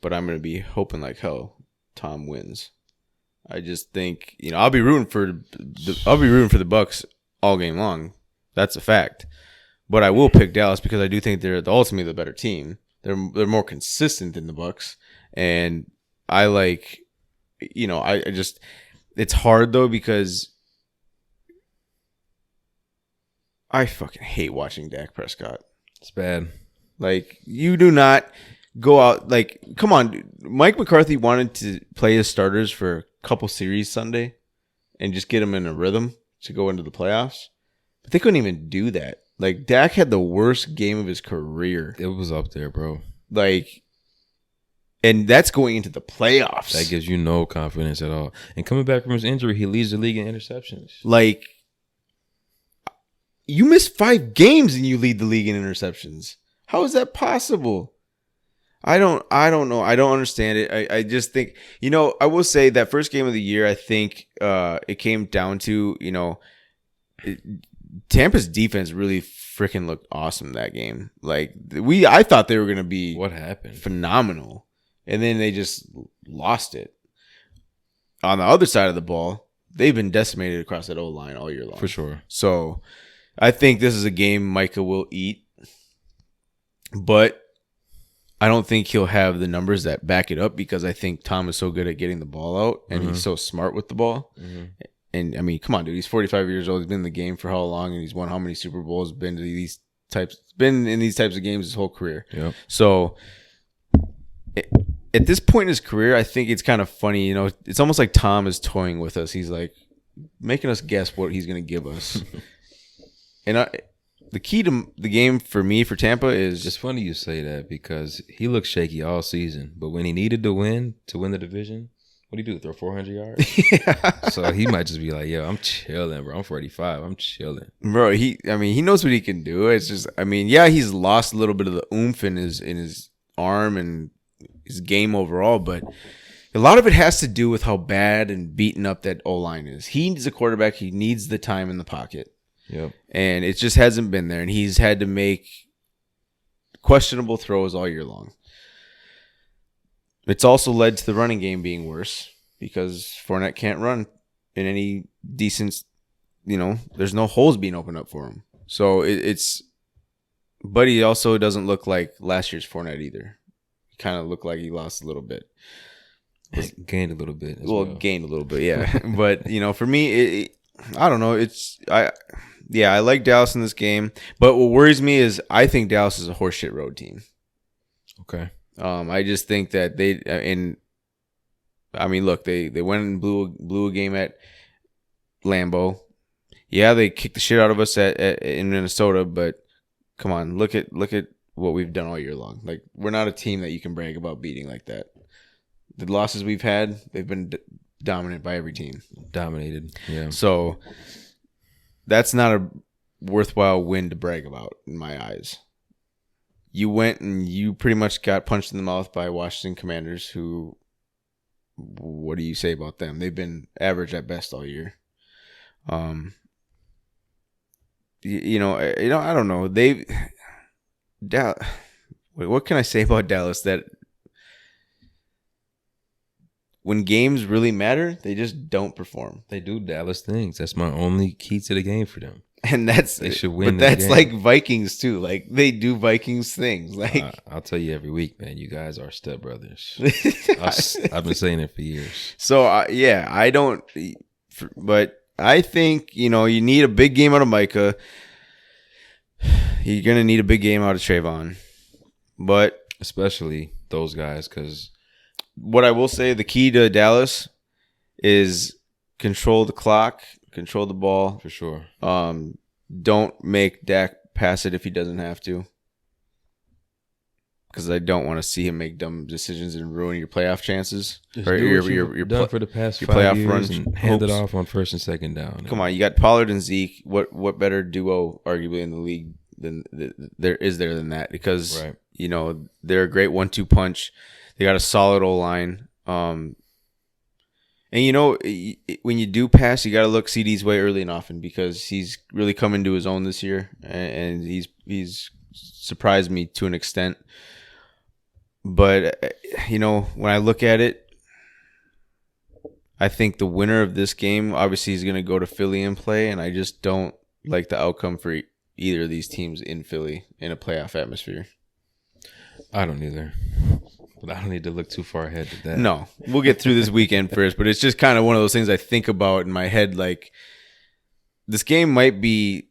But I'm going to be hoping like hell Tom wins. I just think, I'll be rooting for the Bucks all game long. That's a fact. But I will pick Dallas because I do think they're ultimately the better team. They're more consistent than the Bucks, and I like, I just, it's hard though because I fucking hate watching Dak Prescott. It's bad. Like, you do not go out, like, come on, dude. Mike McCarthy wanted to play his starters for a couple series Sunday and just get them in a rhythm to go into the playoffs, but they couldn't even do that. Like, Dak had the worst game of his career. It was up there, bro. Like, and that's going into the playoffs. That gives you no confidence at all. And coming back from his injury, he leads the league in interceptions. Like, you miss 5 games and you lead the league in interceptions. How is that possible? I don't know. I don't understand it. I just think, I will say that first game of the year, I think it came down to, Tampa's defense really freaking looked awesome that game. Like, I thought they were going to be what happened phenomenal, and then they just lost it. On the other side of the ball, they've been decimated across that O-line all year long. For sure. So I think this is a game Micah will eat, but I don't think he'll have the numbers that back it up because I think Tom is so good at getting the ball out, and he's so smart with the ball. Mm-hmm. And, I mean, come on, dude. He's 45 years old. He's been in the game for how long? And he's won how many Super Bowls? Been in these types of games his whole career. Yep. So, at this point in his career, I think it's kind of funny. It's almost like Tom is toying with us. He's like making us guess what he's going to give us. And the key to the game for me, for Tampa, is... It's funny you say that because he looked shaky all season. But when he needed to win the division... What do you do? Throw 400 yards? Yeah. So he might just be like, yo, I'm chilling, bro. I'm 45. I'm chilling. Bro, he knows what he can do. It's just, yeah, he's lost a little bit of the oomph in his arm and his game overall, but a lot of it has to do with how bad and beaten up that O-line is. He needs a quarterback. He needs the time in the pocket. Yep. And it just hasn't been there, and he's had to make questionable throws all year long. It's also led to the running game being worse because Fournette can't run in any decent, there's no holes being opened up for him. So it's But he also doesn't look like last year's Fournette either. He kind of looked like he lost a little bit. Gained a little bit. Gained a little bit, yeah. But for me, I don't know. I like Dallas in this game. But what worries me is I think Dallas is a horseshit road team. Okay. I just think that they look, they went and blew a game at Lambeau. Yeah, they kicked the shit out of us in Minnesota, but come on, look at what we've done all year long. Like, we're not a team that you can brag about beating like that. The losses we've had, they've been dominant by every team. Dominated, yeah. So that's not a worthwhile win to brag about in my eyes. You went and you pretty much got punched in the mouth by Washington Commanders, who, what do you say about them? They've been average at best all year. I don't know. What can I say about Dallas? That when games really matter, they just don't perform. They do Dallas things. That's my only key to the game for them. And they should win. But that's like Vikings too. Like, they do Vikings things. Like, I'll tell you every week, man. You guys are stepbrothers. I've been saying it for years. So I don't. But I think you need a big game out of Micah. You're gonna need a big game out of Trayvon, but especially those guys, because what I will say, the key to Dallas is control the clock, control the ball for sure. Don't make Dak pass it if he doesn't have to, because I don't want to see him make dumb decisions and ruin your playoff chances. Just or your done for the past 5 years runs and hand it off on first and second down. Come on, you got Pollard and Zeke. What better duo, arguably, in the league than there than that? Because right. They're a great 1-2 punch. They got a solid O-line. And when you do pass, you got to look CD's way early and often, because he's really come into his own this year, and he's surprised me to an extent. But when I look at it, I think the winner of this game obviously is going to go to Philly and play, and I just don't like the outcome for either of these teams in Philly in a playoff atmosphere. I don't either. But I don't need to look too far ahead to that. No, we'll get through this weekend first, but it's just kind of one of those things I think about in my head. Like, this game might be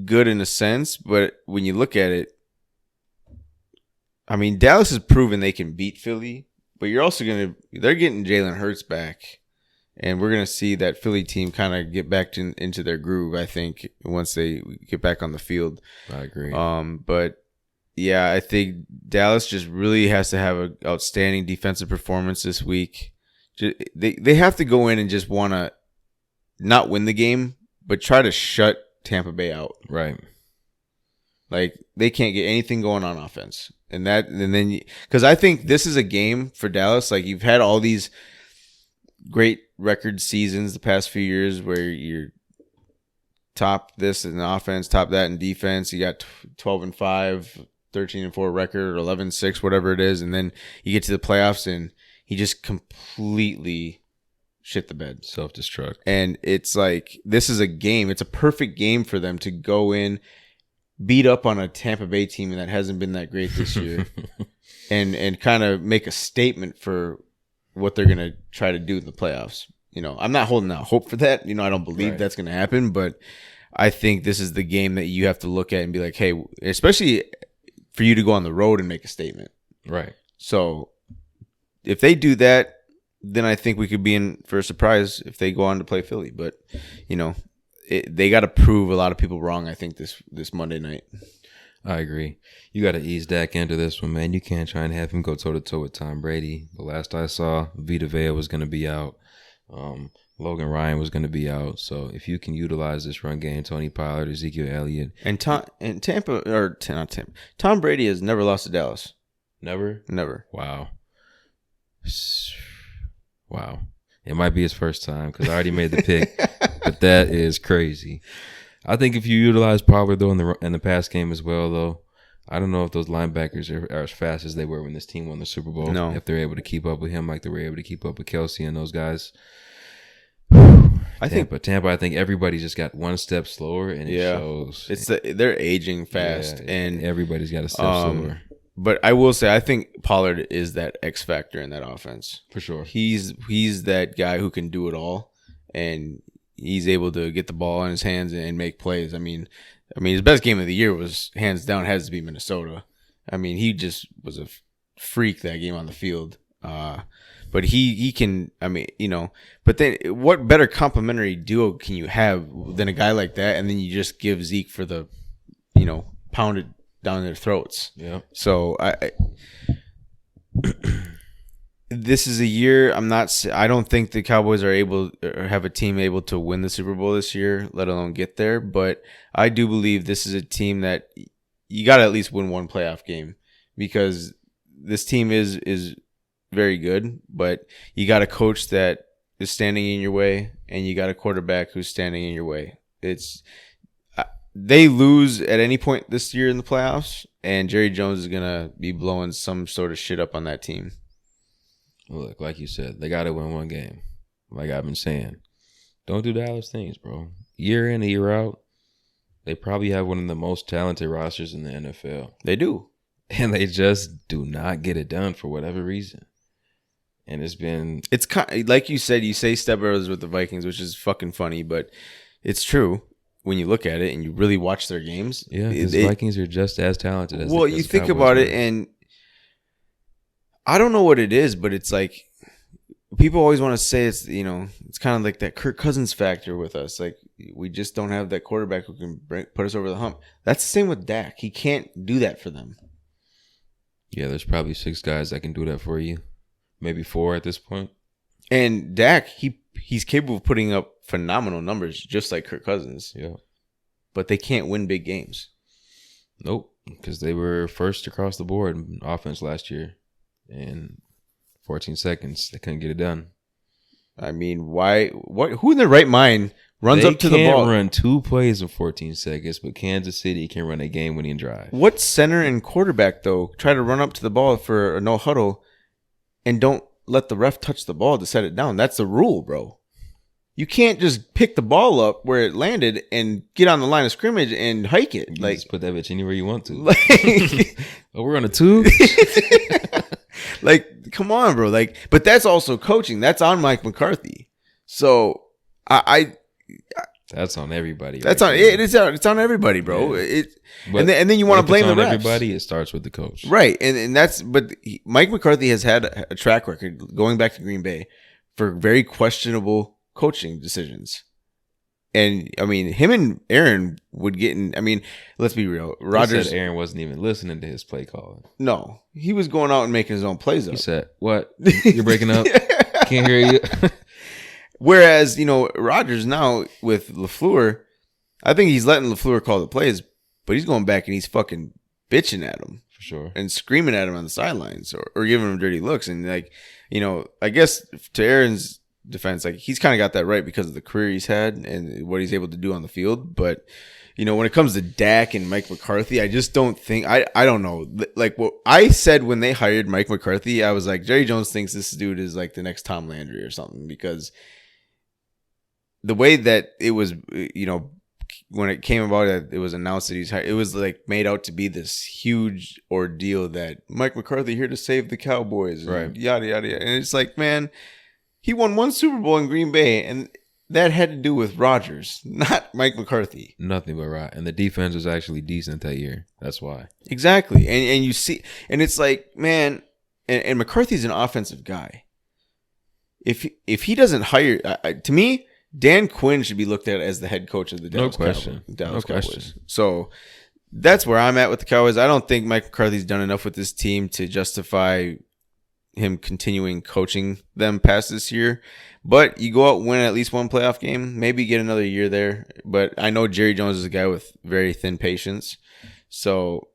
good in a sense, but when you look at it, I mean, Dallas has proven they can beat Philly, but you're also they're getting Jalen Hurts back, and we're going to see that Philly team kind of get back into their groove, I think, once they get back on the field. I agree. But yeah, I think Dallas just really has to have an outstanding defensive performance this week. They have to go in and just want to not win the game, but try to shut Tampa Bay out. Right. Like, they can't get anything going on offense. Because I think this is a game for Dallas. Like, you've had all these great record seasons the past few years where you're top this in offense, top that in defense. You got 12-5. 13-4 record, or 11-6, whatever it is, and then you get to the playoffs and he just completely shit the bed. Self-destruct. And it's like, this is a game. It's a perfect game for them to go in, beat up on a Tampa Bay team that hasn't been that great this year, and kind of make a statement for what they're going to try to do in the playoffs. I'm not holding out hope for that. I don't believe that's going to happen, but I think this is the game that you have to look at and be like, hey, especially for you to go on the road and make a statement. Right. So if they do that, then I think we could be in for a surprise if they go on to play Philly. But, they got to prove a lot of people wrong, I think, this Monday night. I agree. You got to ease Dak into this one, man. You can't try and have him go toe-to-toe with Tom Brady. The last I saw, Vita Vea was going to be out. Logan Ryan was going to be out. So if you can utilize this run game, Tony Pollard, Ezekiel Elliott. And Tom Brady has never lost to Dallas. Never? Never. Wow. It might be his first time, because I already made the pick. But that is crazy. I think if you utilize Pollard, though, in the pass game as well, though, I don't know if those linebackers are as fast as they were when this team won the Super Bowl. No. If they're able to keep up with him like they were able to keep up with Kelsey and those guys. I think everybody just got one step slower, and it shows. They're aging fast, and everybody's got a step slower. But I will say, I think Pollard is that X factor in that offense for sure. He's that guy who can do it all, and he's able to get the ball in his hands and make plays. I mean, his best game of the year was hands down has to be Minnesota. I mean, he just was a freak that game on the field. But he can, I mean, but then what better complementary duo can you have than a guy like that? And then you just give Zeke for the, pound it down their throats. Yeah. So this is a year I don't think the Cowboys are able or have a team able to win the Super Bowl this year, let alone get there. But I do believe this is a team that you got to at least win one playoff game, because this team is very good, but you got a coach that is standing in your way, and you got a quarterback who's standing in your way. They lose at any point this year in the playoffs, and Jerry Jones is gonna be blowing some sort of shit up on that team. Look, like you said, they got to win one game. Like I've been saying, don't do Dallas things, bro. Year in and year out, they probably have one of the most talented rosters in the NFL. They do, and they just do not get it done for whatever reason. And it's kind of, like you said, you say Step Brothers with the Vikings, which is fucking funny, but it's true when you look at it and you really watch their games. Yeah, the Vikings are just as talented as you think Cowboys about it, and I don't know what it is, but it's like people always want to say it's kind of like that Kirk Cousins factor with us. Like we just don't have that quarterback who can put us over the hump. That's the same with Dak. He can't do that for them. Yeah, there's probably 6 guys that can do that for you. Maybe 4 at this point. And Dak, he's capable of putting up phenomenal numbers, just like Kirk Cousins. Yeah. But they can't win big games. Nope, because they were first across the board in offense last year. In 14 seconds, they couldn't get it done. I mean, why? Who in their right mind runs up to the ball? They can't run 2 plays in 14 seconds, but Kansas City can run a game-winning drive. What center and quarterback, though, try to run up to the ball for a no huddle and don't let the ref touch the ball to set it down? That's the rule, bro. You can't just pick the ball up where it landed and get on the line of scrimmage and hike it. You like just put that bitch anywhere you want to. Oh, we're on a 2? Like, come on, bro. Like, but that's also coaching. That's on Mike McCarthy. So that's on everybody. That's right on there. It's on everybody, bro. Yeah. And then you want to blame the refs. Everybody. It starts with the coach, right? And that's Mike McCarthy has had a track record going back to Green Bay for very questionable coaching decisions. And I mean, him and Aaron would get in. I mean, let's be real. Rodgers said Aaron wasn't even listening to his play calling. No, he was going out and making his own plays up. He said, "What? You're breaking up? Can't hear you." Whereas, Rodgers now with LaFleur, I think he's letting LaFleur call the plays, but he's going back and he's fucking bitching at him. For sure. And screaming at him on the sidelines or giving him dirty looks. And I guess to Aaron's defense, like he's kind of got that right because of the career he's had and what he's able to do on the field. But, when it comes to Dak and Mike McCarthy, I just don't think, I don't know. Like what I said when they hired Mike McCarthy, I was like, Jerry Jones thinks this dude is like the next Tom Landry or something, because the way that it was, when it came about, it was announced that he's hired, it was like made out to be this huge ordeal that Mike McCarthy here to save the Cowboys, right? Yada yada yada. And it's like, man, he won 1 Super Bowl in Green Bay, and that had to do with Rodgers, not Mike McCarthy. Nothing but right. And the defense was actually decent that year. That's why. Exactly. And you see, and it's like, man, and McCarthy's an offensive guy. If he doesn't hire, to me, Dan Quinn should be looked at as the head coach of the Dallas Cowboys. So that's where I'm at with the Cowboys. I don't think Mike McCarthy's done enough with this team to justify him continuing coaching them past this year. But you go out and win at least one playoff game, maybe get another year there. But I know Jerry Jones is a guy with very thin patience. So,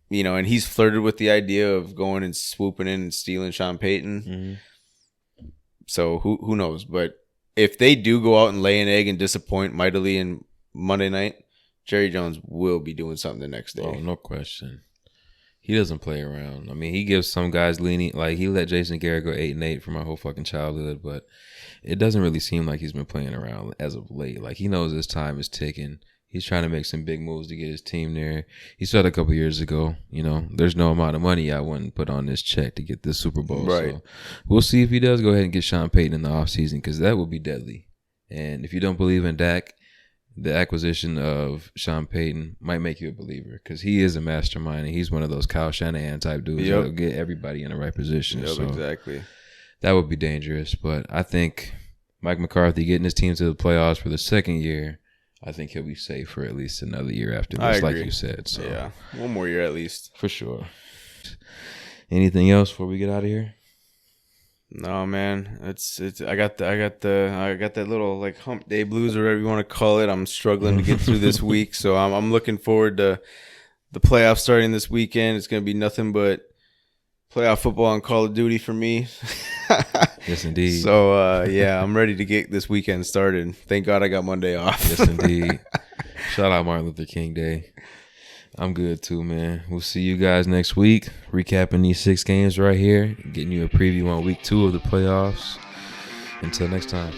and he's flirted with the idea of going and swooping in and stealing Sean Payton. Mm-hmm. So who knows? But if they do go out and lay an egg and disappoint mightily in Monday night, Jerry Jones will be doing something the next day. Oh, no question. He doesn't play around. I mean, he gives some guys leaning. Like, he let Jason Garrett go 8-8 for my whole fucking childhood, but it doesn't really seem like he's been playing around as of late. Like, he knows his time is ticking. He's trying to make some big moves to get his team there. He said a couple years ago, there's no amount of money I wouldn't put on this check to get this Super Bowl. Right. So we'll see if he does go ahead and get Sean Payton in the offseason, because that would be deadly. And if you don't believe in Dak, the acquisition of Sean Payton might make you a believer, because he is a mastermind, and he's one of those Kyle Shanahan type dudes that'll get everybody in the right position. Yep, so exactly. That would be dangerous. But I think Mike McCarthy getting his team to the playoffs for the second year, I think he'll be safe for at least another year after this, like you said. So yeah, one more year at least. For sure. Anything else before we get out of here? No, man. I got that little like hump day blues or whatever you want to call it. I'm struggling to get through this week, so I'm looking forward to the playoffs starting this weekend. It's gonna be nothing but playoff football and Call of Duty for me. Yes, indeed. So yeah, I'm ready to get this weekend started. Thank God I got Monday off. Yes, indeed. Shout out Martin Luther King Day. I'm good too, man. We'll see you guys next week. Recapping these 6 games right here. Getting you a preview on week 2 of the playoffs. Until next time.